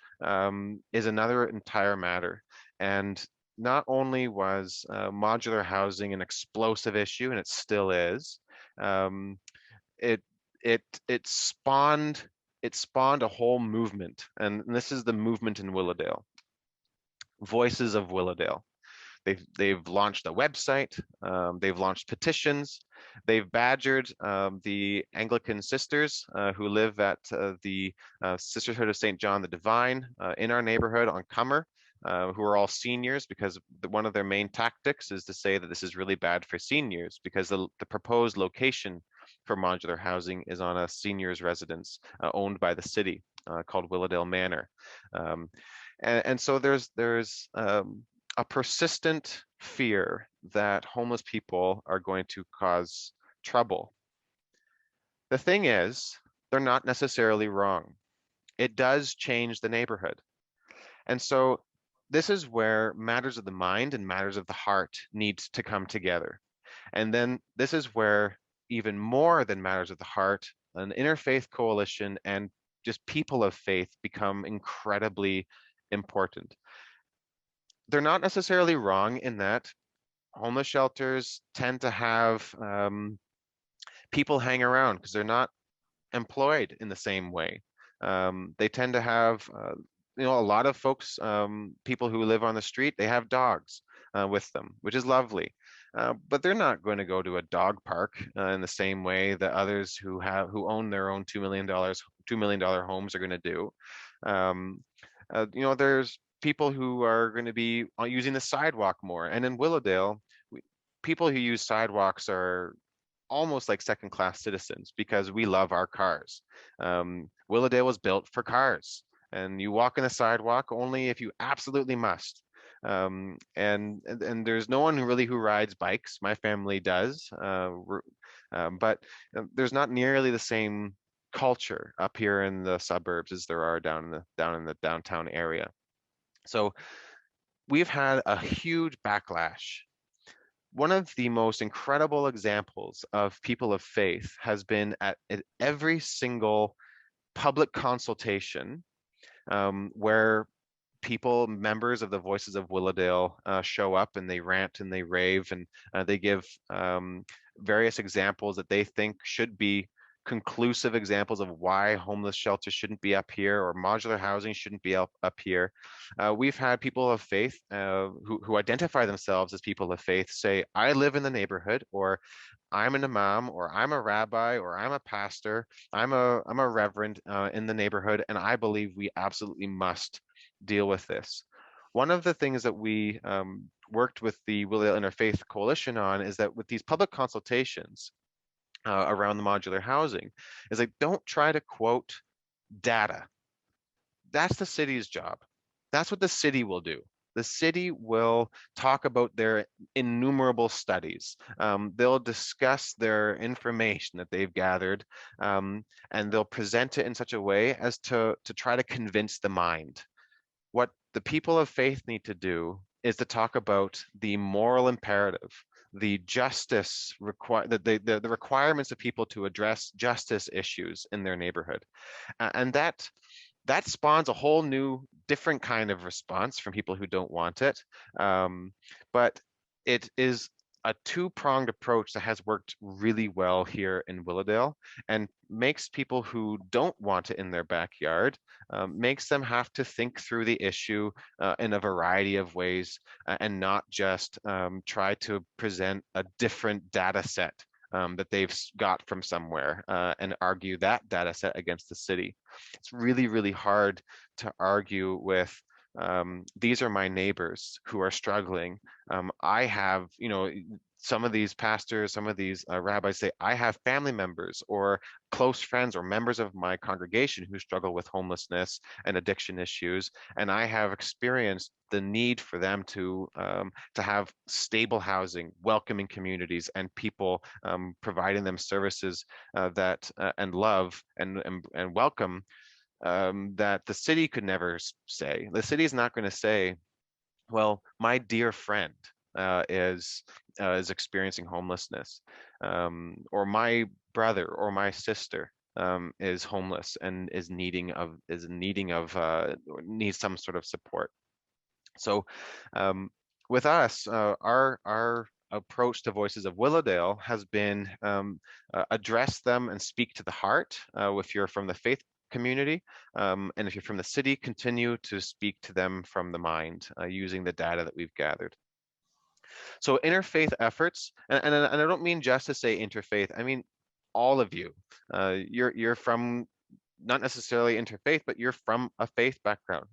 is another entire matter. And not only was modular housing an explosive issue, and it still is, it spawned a whole movement, and this is the movement in Willowdale. Voices of Willowdale. They've launched a website. They've launched petitions. They've badgered the Anglican sisters who live at the Sisterhood of St. John the Divine in our neighborhood on Cummer, who are all seniors, because one of their main tactics is to say that this is really bad for seniors because the proposed location for modular housing is on a seniors residence owned by the city called Willowdale Manor. And so there's a persistent fear that homeless people are going to cause trouble. The thing is, they're not necessarily wrong. It does change the neighborhood. And so this is where matters of the mind and matters of the heart need to come together. And then this is where, even more than matters of the heart, an interfaith coalition and just people of faith become incredibly important. They're not necessarily wrong in that homeless shelters tend to have people hang around because they're not employed in the same way. They tend to have, a lot of folks, people who live on the street, they have dogs with them, which is lovely. But they're not going to go to a dog park in the same way that others who own their own $2 million homes are going to do. There's people who are going to be using the sidewalk more. And in Willowdale, people who use sidewalks are almost like second-class citizens because we love our cars. Willowdale was built for cars, and you walk on the sidewalk only if you absolutely must. And there's no one who rides bikes. My family does, but there's not nearly the same culture up here in the suburbs as there are down in the downtown area. So we've had a huge backlash. One of the most incredible examples of people of faith has been at every single public consultation where members of the Voices of Willowdale show up and they rant and they rave and they give various examples that they think should be conclusive examples of why homeless shelters shouldn't be up here or modular housing shouldn't be up here. We've had people of faith who identify themselves as people of faith say, I live in the neighborhood, or I'm an imam, or I'm a rabbi, or I'm a pastor, I'm a reverend in the neighborhood, and I believe we absolutely must deal with this. One of the things that we worked with the Willowdale Interfaith Coalition on is that with these public consultations around the modular housing, is like, don't try to quote data. That's the city's job. That's what the city will do. the city will talk about their innumerable studies. They'll discuss their information that they've gathered, and they'll present it in such a way as to try to convince the mind. What the people of faith need to do is to talk about the moral imperative, the justice the requirements of people to address justice issues in their neighborhood. And that spawns a whole new different kind of response from people who don't want it. But it is a two-pronged approach that has worked really well here in Willowdale, and makes people who don't want it in their backyard, makes them have to think through the issue in a variety of ways, and not just try to present a different data set that they've got from somewhere and argue that data set against the city. It's really, really hard to argue with these are my neighbors who are struggling. I have, some of these pastors, some of these rabbis say, I have family members or close friends or members of my congregation who struggle with homelessness and addiction issues, and I have experienced the need for them to have stable housing, welcoming communities, and people providing them services that and love and welcome that the city could never say. The city is not going to say, well, my dear friend is experiencing homelessness, or my brother or my sister is homeless and needs some sort of support. So with us, our approach to Voices of Willowdale has been address them and speak to the heart. If you're from the faith community, and if you're from the city, continue to speak to them from the mind using the data that we've gathered. So interfaith efforts, and I don't mean just to say interfaith, I mean all of you. You're from not necessarily interfaith, but you're from a faith background.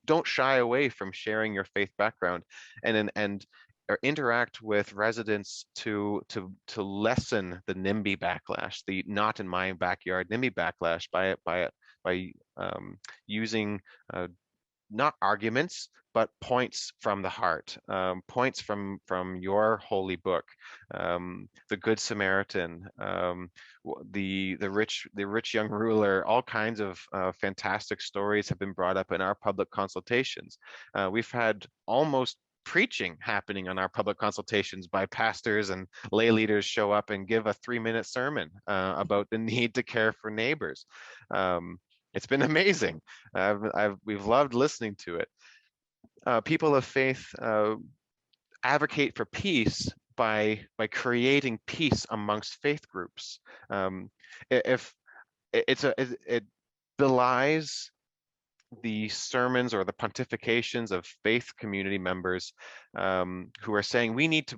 Don't shy away from sharing your faith background or interact with residents to lessen the NIMBY backlash, the not in my backyard NIMBY backlash by using not arguments, but points from the heart, points from your holy book, the Good Samaritan, the rich young ruler. All kinds of fantastic stories have been brought up in our public consultations. We've had almost preaching happening on our public consultations by pastors and lay leaders show up and give a 3-minute sermon about the need to care for neighbors. It's been amazing. We've loved listening to it. People of faith advocate for peace by creating peace amongst faith groups. It belies the sermons or the pontifications of faith community members who are saying we need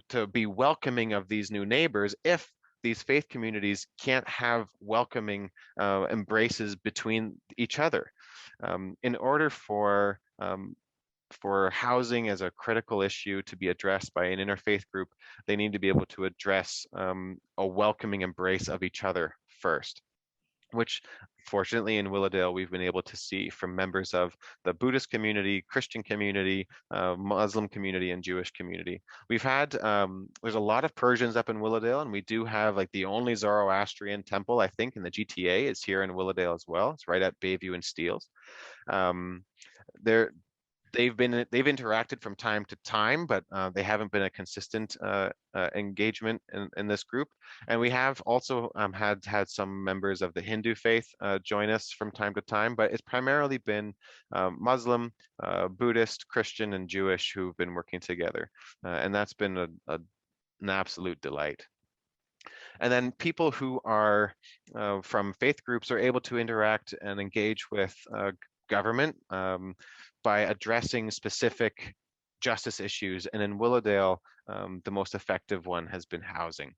to be welcoming of these new neighbors if these faith communities can't have welcoming embraces between each other. In order for housing as a critical issue to be addressed by an interfaith group, they need to be able to address a welcoming embrace of each other first, which fortunately in Willowdale we've been able to see from members of the Buddhist community, Christian community, Muslim community, and Jewish community. We've had, there's a lot of Persians up in Willowdale, and we do have like the only Zoroastrian temple, I think, in the GTA is here in Willowdale as well. It's right at Bayview and Steeles. They've interacted from time to time, but they haven't been a consistent engagement in this group. And we have also had some members of the Hindu faith join us from time to time, but it's primarily been Muslim, Buddhist, Christian, and Jewish who've been working together. And that's been an absolute delight. And then people who are from faith groups are able to interact and engage with government by addressing specific justice issues. And in Willowdale, the most effective one has been housing.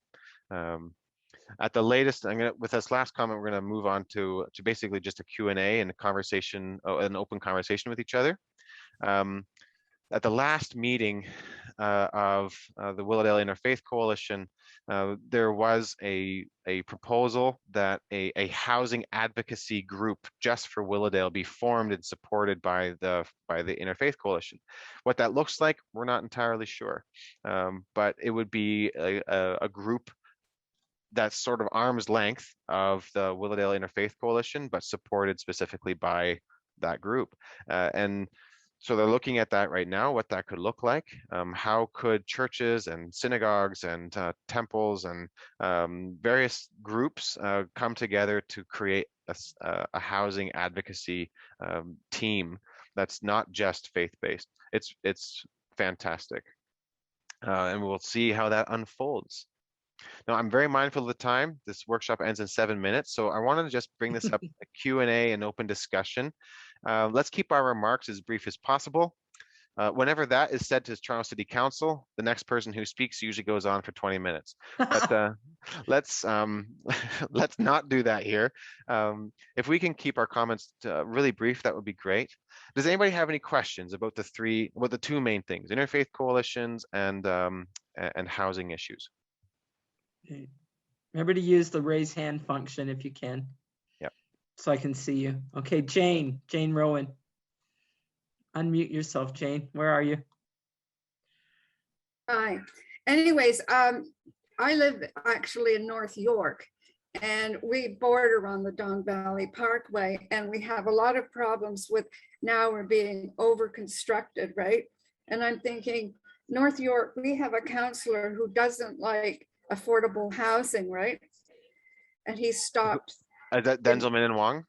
At the latest, with this last comment, we're going to move on to basically just a Q&A and a conversation, an open conversation with each other. At the last meeting, of the Willowdale Interfaith Coalition, there was a proposal that a housing advocacy group just for Willowdale be formed and supported by the Interfaith Coalition. What that looks like, we're not entirely sure, but it would be a group that's sort of arm's length of the Willowdale Interfaith Coalition, but supported specifically by that group. And so they're looking at that right now, what that could look like. How could churches and synagogues and temples and various groups come together to create a housing advocacy team that's not just faith-based. It's fantastic. And we'll see how that unfolds. Now, I'm very mindful of the time. This workshop ends in 7 minutes, so I wanted to just bring this up, a Q&A and open discussion. Let's keep our remarks as brief as possible. Whenever that is said to Toronto City Council, the next person who speaks usually goes on for 20 minutes. But let's not do that here. If we can keep our comments really brief, that would be great. Does anybody have any questions about the two main things, interfaith coalitions and housing issues? Okay. Remember to use the raise hand function if you can. Yep. So I can see you. Okay, Jane Rowan. Unmute yourself, Jane. Where are you? Hi. Anyways, I live actually in North York, and we border on the Don Valley Parkway, and we have a lot of problems with now we're being over constructed, right? And I'm thinking, North York, we have a councillor who doesn't like affordable housing, right? And he stopped. That Denzelman and Wong?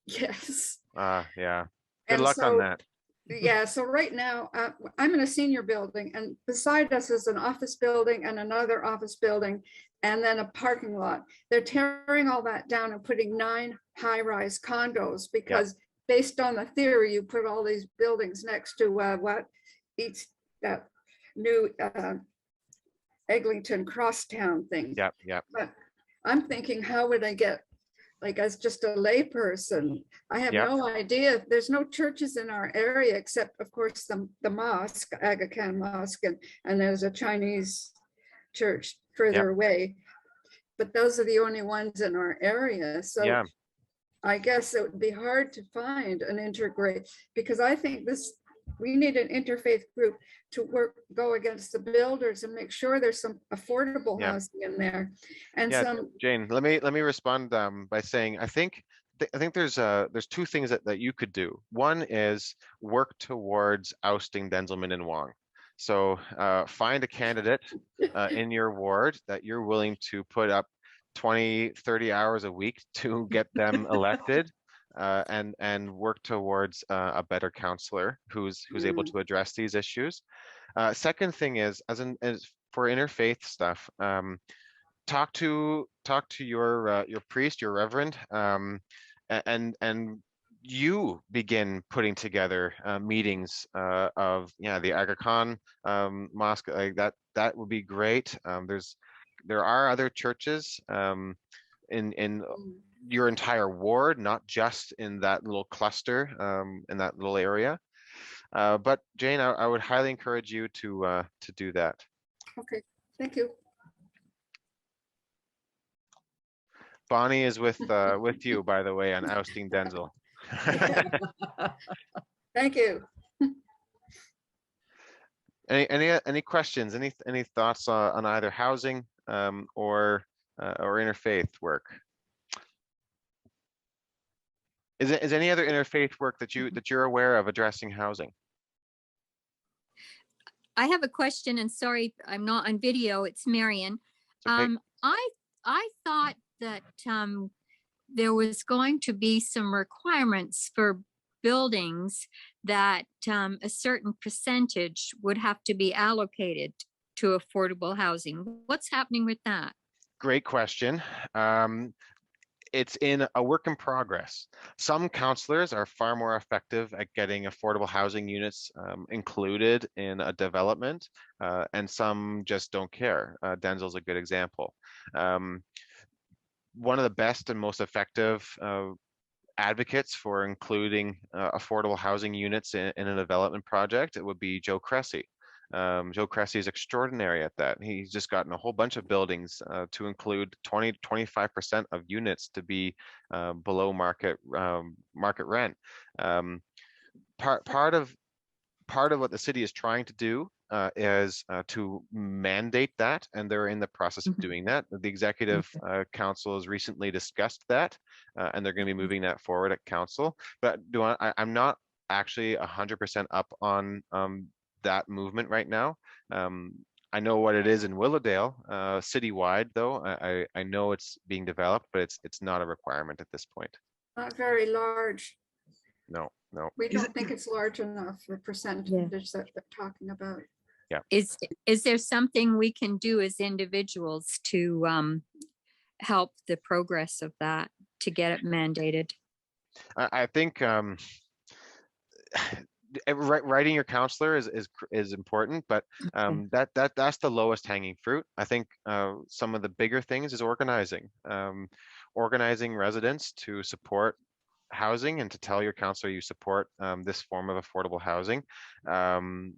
Yes. Yeah. Good And luck on so- that. Yeah, so right now, I'm in a senior building, and beside us is an office building and another office building, and then a parking lot. They're tearing all that down and putting 9 high-rise condos because based on the theory, you put all these buildings next to that new Eglinton Crosstown thing. Yep. But I'm thinking, how would I get, like, as just a layperson, I have no idea. There's no churches in our area except, of course, the mosque, Aga Khan Mosque, and there's a Chinese church further away. But those are the only ones in our area. So I guess it would be hard to find an integrate, because I think we need an interfaith group to go against the builders and make sure there's some affordable housing in there. And Jane, let me respond by saying I think there's 2 things that you could do. One is work towards ousting Denzelman and Wong. So find a candidate in your ward that you're willing to put up 20-30 hours a week to get them elected. And work towards a better counselor who's able to address these issues. Second thing is, as for interfaith stuff, talk to your priest, your reverend, and you begin putting together meetings of the Aga Khan mosque. Like that would be great. There are other churches in your entire ward, not just in that little cluster, in that little area. But Jane, I would highly encourage you to do that. Okay, thank you. Bonnie is with you, by the way, on ousting Denzel. Thank you. Any questions? Any thoughts on either housing or interfaith work? Is any other interfaith work that you're aware of addressing housing? I have a question, and sorry, I'm not on video. It's Marion. Okay. I thought that there was going to be some requirements for buildings that a certain percentage would have to be allocated to affordable housing. What's happening with that? Great question. It's in a work in progress. Some councillors are far more effective at getting affordable housing units included in a development, and some just don't care. Denzel's a good example. One of the best and most effective advocates for including affordable housing units in a development project, it would be Joe Cressy. Joe Cressy is extraordinary at that. He's just gotten a whole bunch of buildings to include 20-25% of units to be below market rent. Part of what the city is trying to do is to mandate that, and they're in the process of doing that. The executive council has recently discussed that, and they're going to be moving that forward at council. But I'm not actually 100% up on that movement right now. I know what it is in Willowdale, citywide though. I know it's being developed, but it's not a requirement at this point. Not very large. No. We don't think it's large enough for percentage that they're talking about. Yeah. Is there something we can do as individuals to help the progress of that, to get it mandated? I think writing your councillor is important, but that's the lowest hanging fruit. I think some of the bigger things is organizing residents to support housing and to tell your councillor you support this form of affordable housing, and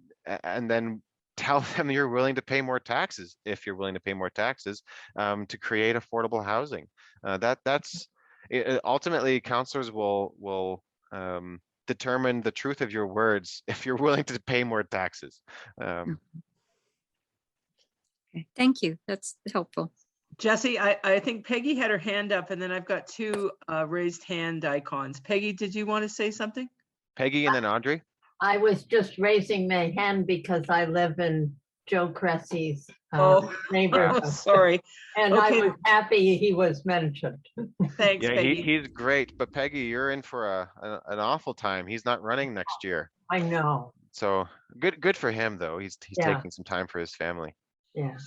then tell them you're willing to pay more taxes if you're willing to pay more taxes to create affordable housing. That's ultimately councillors will determine the truth of your words if you're willing to pay more taxes. Okay. Thank you. That's helpful. Jesse, I think Peggy had her hand up, and then I've got two raised hand icons. Peggy, did you want to say something? Peggy and then Audrey. I was just raising my hand because I live in Joe Cressy's neighborhood. Sorry. And I was happy he was mentioned. Thanks, yeah, Peggy. He's great, but Peggy, you're in for an awful time. He's not running next year. I know. So good for him though. He's taking some time for his family. Yeah.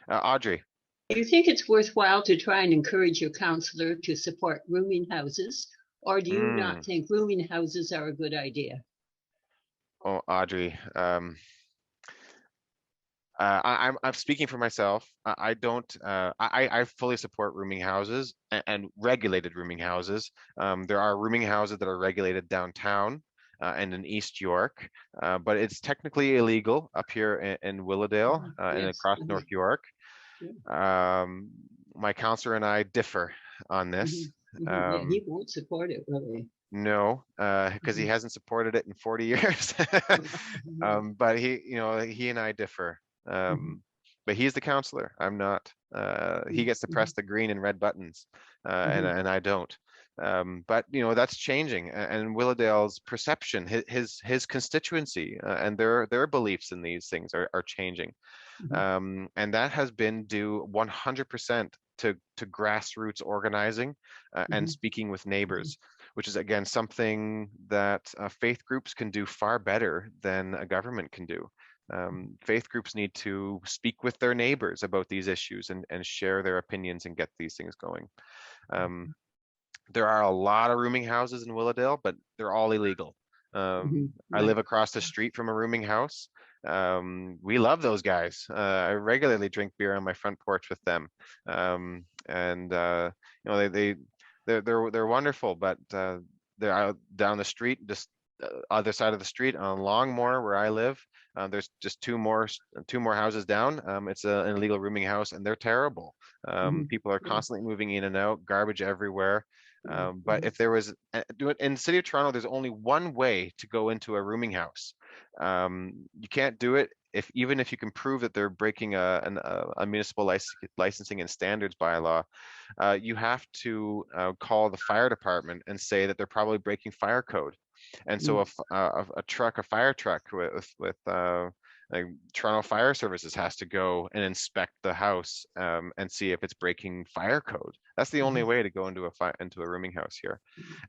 Audrey. Do you think it's worthwhile to try and encourage your councillor to support rooming houses, or do you not think rooming houses are a good idea? Oh, Audrey, I'm speaking for myself. I fully support rooming houses and regulated rooming houses. There are rooming houses that are regulated downtown and in East York, but it's technically illegal up here in Willowdale and across North York. My councillor and I differ on this. Yeah, he won't support it, really. No, because he hasn't supported it in 40 years. But he and I differ. But he's the councillor. I'm not. He gets to press the green and red buttons, and I don't. But that's changing, and Willowdale's perception, his constituency, and their beliefs in these things are changing, and that has been due 100% to grassroots organizing and speaking with neighbors, which is again something that faith groups can do far better than a government can do. Faith groups need to speak with their neighbors about these issues and share their opinions and get these things going. There are a lot of rooming houses in Willowdale, but they're all illegal. I live across the street from a rooming house. We love those guys. I regularly drink beer on my front porch with them, and they're wonderful. But they're out down the street, just other side of the street on Longmore, where I live. There's just two more houses down. It's an illegal rooming house, and they're terrible. People are constantly moving in and out, garbage everywhere. But if there was in the city of Toronto, there's only one way to go into a rooming house. You can't do it even if you can prove that they're breaking a municipal licensing and standards bylaw. You have to call the fire department and say that they're probably breaking fire code. And so if a fire truck with Toronto Fire Services has to go and inspect the house and see if it's breaking fire code. That's the only way to go into a rooming house here.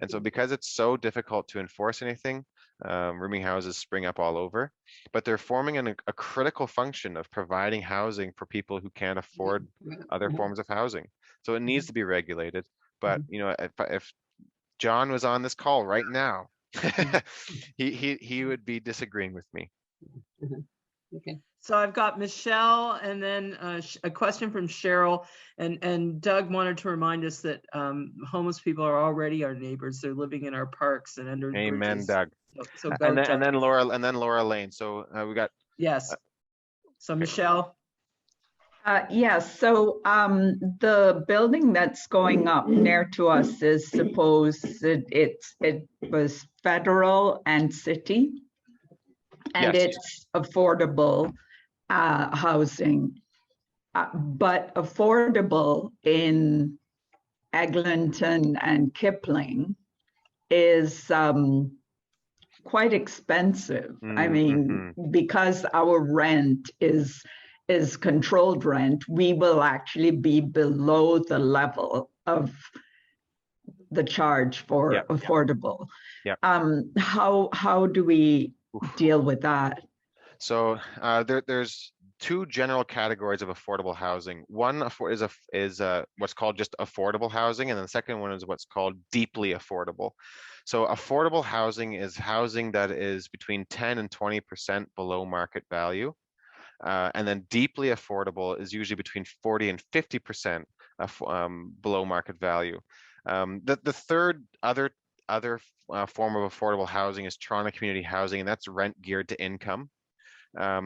And so because it's so difficult to enforce anything, rooming houses spring up all over, but they're forming a critical function of providing housing for people who can't afford other forms of housing. So it needs to be regulated. But if John was on this call right now, he would be disagreeing with me. Okay. So I've got Michelle, and then a question from Cheryl, and Doug wanted to remind us that homeless people are already our neighbors. They're living in our parks and under Amen, bridges. Doug. So and then Laura Lane. So we got Yes. So Michelle. Yes, so the building that's going up near to us is supposed it was federal and city, and Yes. it's affordable housing, but affordable in Eglinton and Kipling is quite expensive. I mean, because our rent is controlled rent, we will actually be below the level of the charge for affordable. Yeah. How do we deal with that? So there's two general categories of affordable housing. One is what's called just affordable housing, and then the second one is what's called deeply affordable. So affordable housing is housing that is between 10 and 20% below market value. And then deeply affordable is usually between 40 and 50% below market value. The third other form of affordable housing is Toronto community housing, and that's rent geared to income.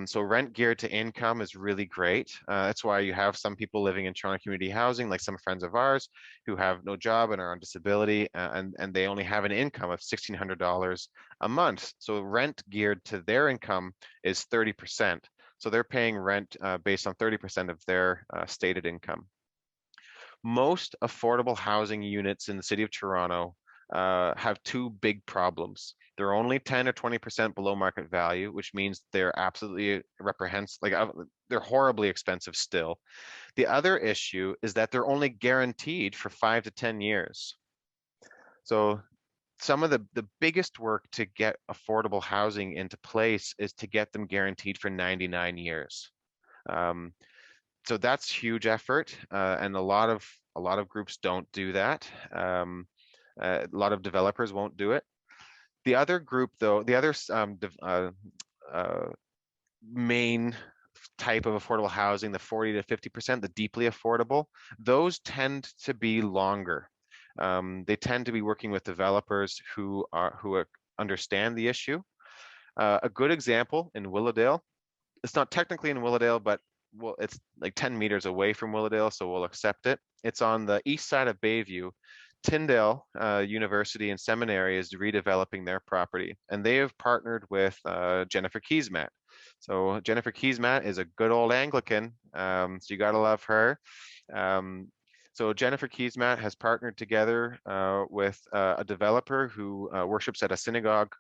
So rent geared to income is really great. That's why you have some people living in Toronto community housing, like some friends of ours who have no job and are on disability, and they only have an income of $1,600 a month. So rent geared to their income is 30%. So they're paying rent based on 30% of their stated income. Most affordable housing units in the city of Toronto have two big problems. They're only 10 or 20% below market value, which means they're absolutely they're horribly expensive still. The other issue is that they're only guaranteed for 5 to 10 years. So some of the biggest work to get affordable housing into place is to get them guaranteed for 99 years. So that's huge effort, and a lot of groups don't do that. A lot of developers won't do it. The other group, though, the other main type of affordable housing, the 40 to 50%, the deeply affordable, those tend to be longer. They tend to be working with developers who understand the issue. A good example in Willowdale, it's not technically in Willowdale, but it's like 10 meters away from Willowdale, so we'll accept it. It's on the east side of Bayview. Tyndale University and Seminary is redeveloping their property, and they have partnered with Jennifer Keesmaat. So Jennifer Keesmaat is a good old Anglican, so you gotta love her. So Jennifer Keesmaat has partnered together with a developer who worships at a synagogue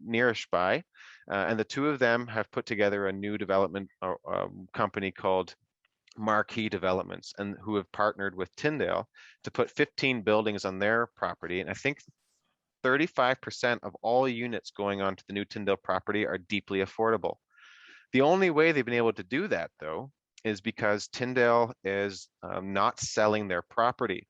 nearish by, and the two of them have put together a new development company called Marquee Developments, and who have partnered with Tyndale to put 15 buildings on their property. And I think 35% of all units going onto the new Tyndale property are deeply affordable. The only way they've been able to do that, though, is because Tyndale is not selling their property.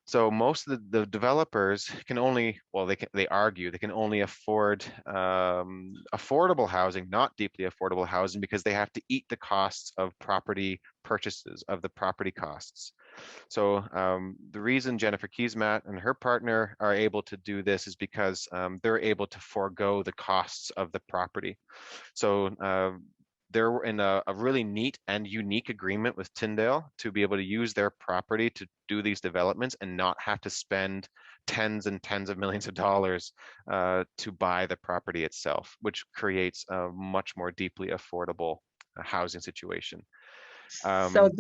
So most of the developers can only, well, they argue they can only afford affordable housing, not deeply affordable housing, because they have to eat the costs of property purchases, of the property costs. So the reason Jennifer Keesmaat and her partner are able to do this is because they're able to forego the costs of the property. So they're in a really neat and unique agreement with Tyndale to be able to use their property to do these developments and not have to spend tens and tens of millions of dollars to buy the property itself, which creates a much more deeply affordable housing situation. So one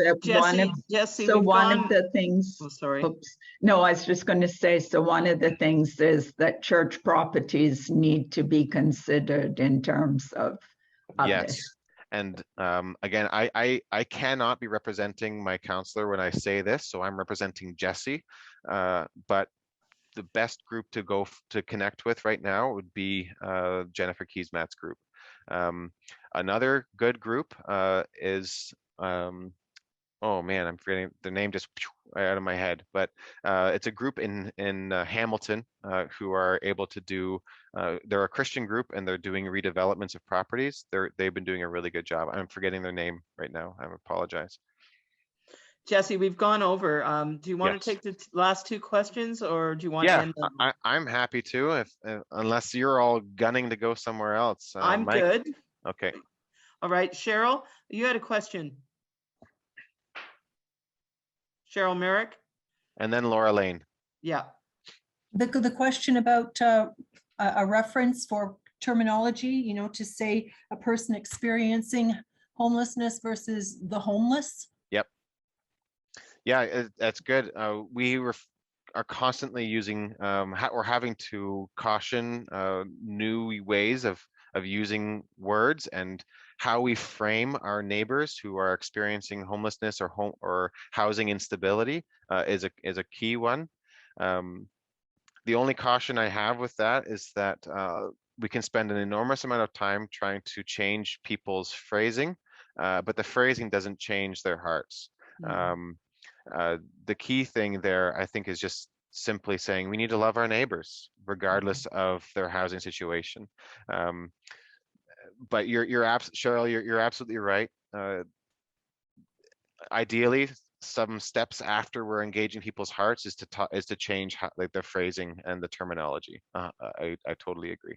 of the things, oh, sorry. Oops, no, I was just going to say, so one of the things is that church properties need to be considered in terms of yes. this. And again, I cannot be representing my counselor when I say this, so I'm representing Jesse. But the best group to connect with right now would be Jennifer Keesmaat's group. Another good group is oh man, I'm forgetting the name just out of my head, but it's a group in Hamilton who are able to do, they're a Christian group and they're doing redevelopments of properties. They've been doing a really good job. I'm forgetting their name right now. I apologize. Jesse, we've gone over. Do you want to take the last two questions, or do you want to end them? I'm happy to, if unless you're all gunning to go somewhere else. I'm Mike? good. Okay. All right, Cheryl, you had a question. Cheryl Merrick? And then Laura Lane. Yeah. The question about a reference for terminology, you know, to say a person experiencing homelessness versus the homeless. Yep. Yeah, that's good. We are constantly using, we're having to caution new ways of using words, and how we frame our neighbors who are experiencing homelessness or housing instability is a key one. The only caution I have with that is that we can spend an enormous amount of time trying to change people's phrasing, but the phrasing doesn't change their hearts. The key thing there, I think, is just simply saying we need to love our neighbors regardless of their housing situation. But Cheryl, you're absolutely right. Ideally, some steps after we're engaging people's hearts is to change like the phrasing and the terminology. I totally agree.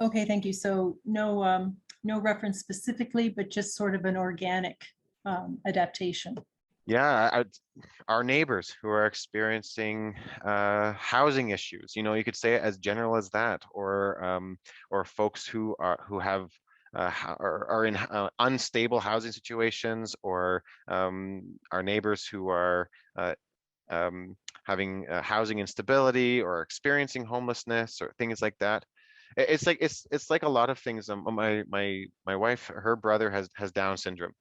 Okay, thank you. So no reference specifically, but just sort of an organic adaptation. Yeah, our neighbors who are experiencing housing issues, you know, you could say it as general as that, or folks who are in unstable housing situations, or our neighbors who are having housing instability or experiencing homelessness or things like that. It's like a lot of things. My wife, her brother has Down syndrome.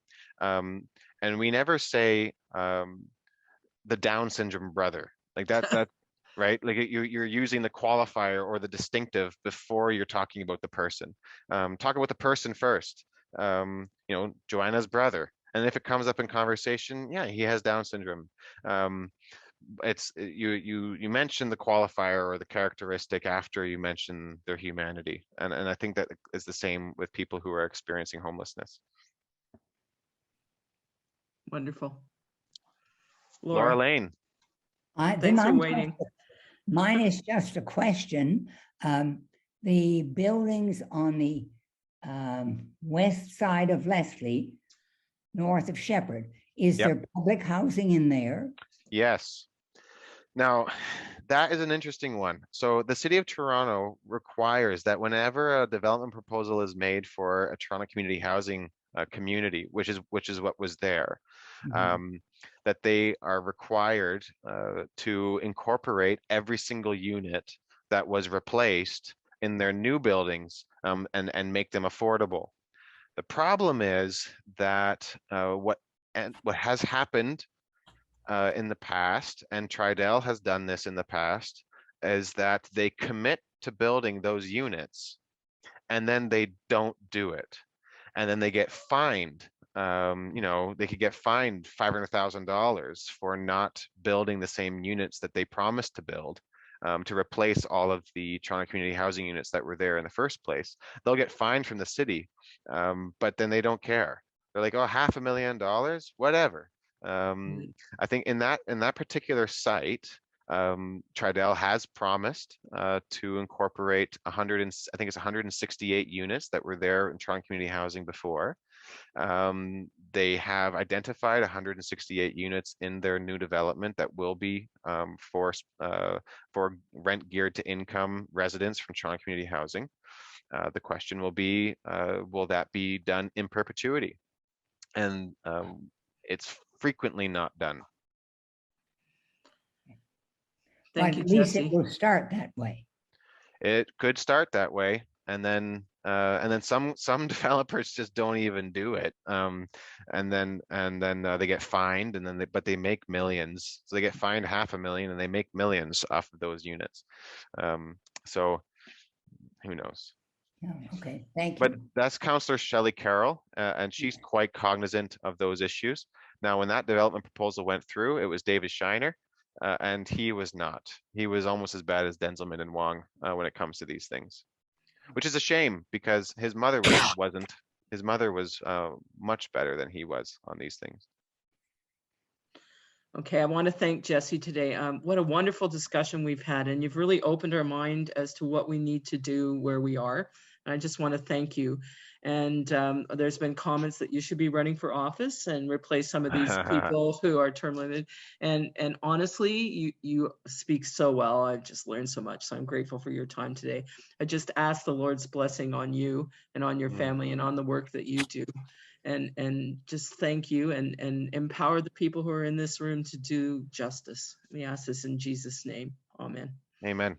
And we never say the Down syndrome brother, like that, right? Like you're using the qualifier or the distinctive before you're talking about the person. Talk about the person first. You know, Joanna's brother. And if it comes up in conversation, yeah, he has Down syndrome. You mention the qualifier or the characteristic after you mention their humanity. And I think that is the same with people who are experiencing homelessness. Wonderful. Laura Lane. Thanks for waiting. Mine is just a question. The buildings on the west side of Leslie, north of Shepherd, is there public housing in there? Yes. Now, that is an interesting one. So the City of Toronto requires that whenever a development proposal is made for a Toronto community housing community, which is what was there, that they are required to incorporate every single unit that was replaced in their new buildings and make them affordable. The problem is that what has happened in the past, and Tridel has done this in the past, is that they commit to building those units and then they don't do it. And then they get fined. You know, they could get fined $500,000 for not building the same units that they promised to build to replace all of the Toronto community housing units that were there in the first place. They'll get fined from the city, but then they don't care. They're like, oh, $500,000, whatever. I think in that particular site, Tridel has promised to incorporate 168 units that were there in Toronto community housing before. They have identified 168 units in their new development that will be for rent geared to income residents from Toronto community housing. The question will be, will that be done in perpetuity? And it's frequently not done. Thank you, Jesse. At least it will start that way. It could start that way, and then some developers just don't even do it, and then they get fined, and then but they make millions. So they get fined $500,000 and they make millions off of those units. So who knows? Yeah, okay, thank you. But that's Councillor Shelley Carroll, and she's quite cognizant of those issues. Now, when that development proposal went through, it was David Shiner, and he was not. He was almost as bad as Denzelman and Wong when it comes to these things, which is a shame because his mother wasn't. His mother was much better than he was on these things. Okay, I want to thank Jesse today. What a wonderful discussion we've had, and you've really opened our mind as to what we need to do where we are. And I just want to thank you. And there's been comments that you should be running for office and replace some of these people who are term limited. And honestly, you speak so well. I've just learned so much. So I'm grateful for your time today. I just ask the Lord's blessing on you and on your family and on the work that you do. And just thank you and empower the people who are in this room to do justice. We ask this in Jesus' name. Amen. Amen.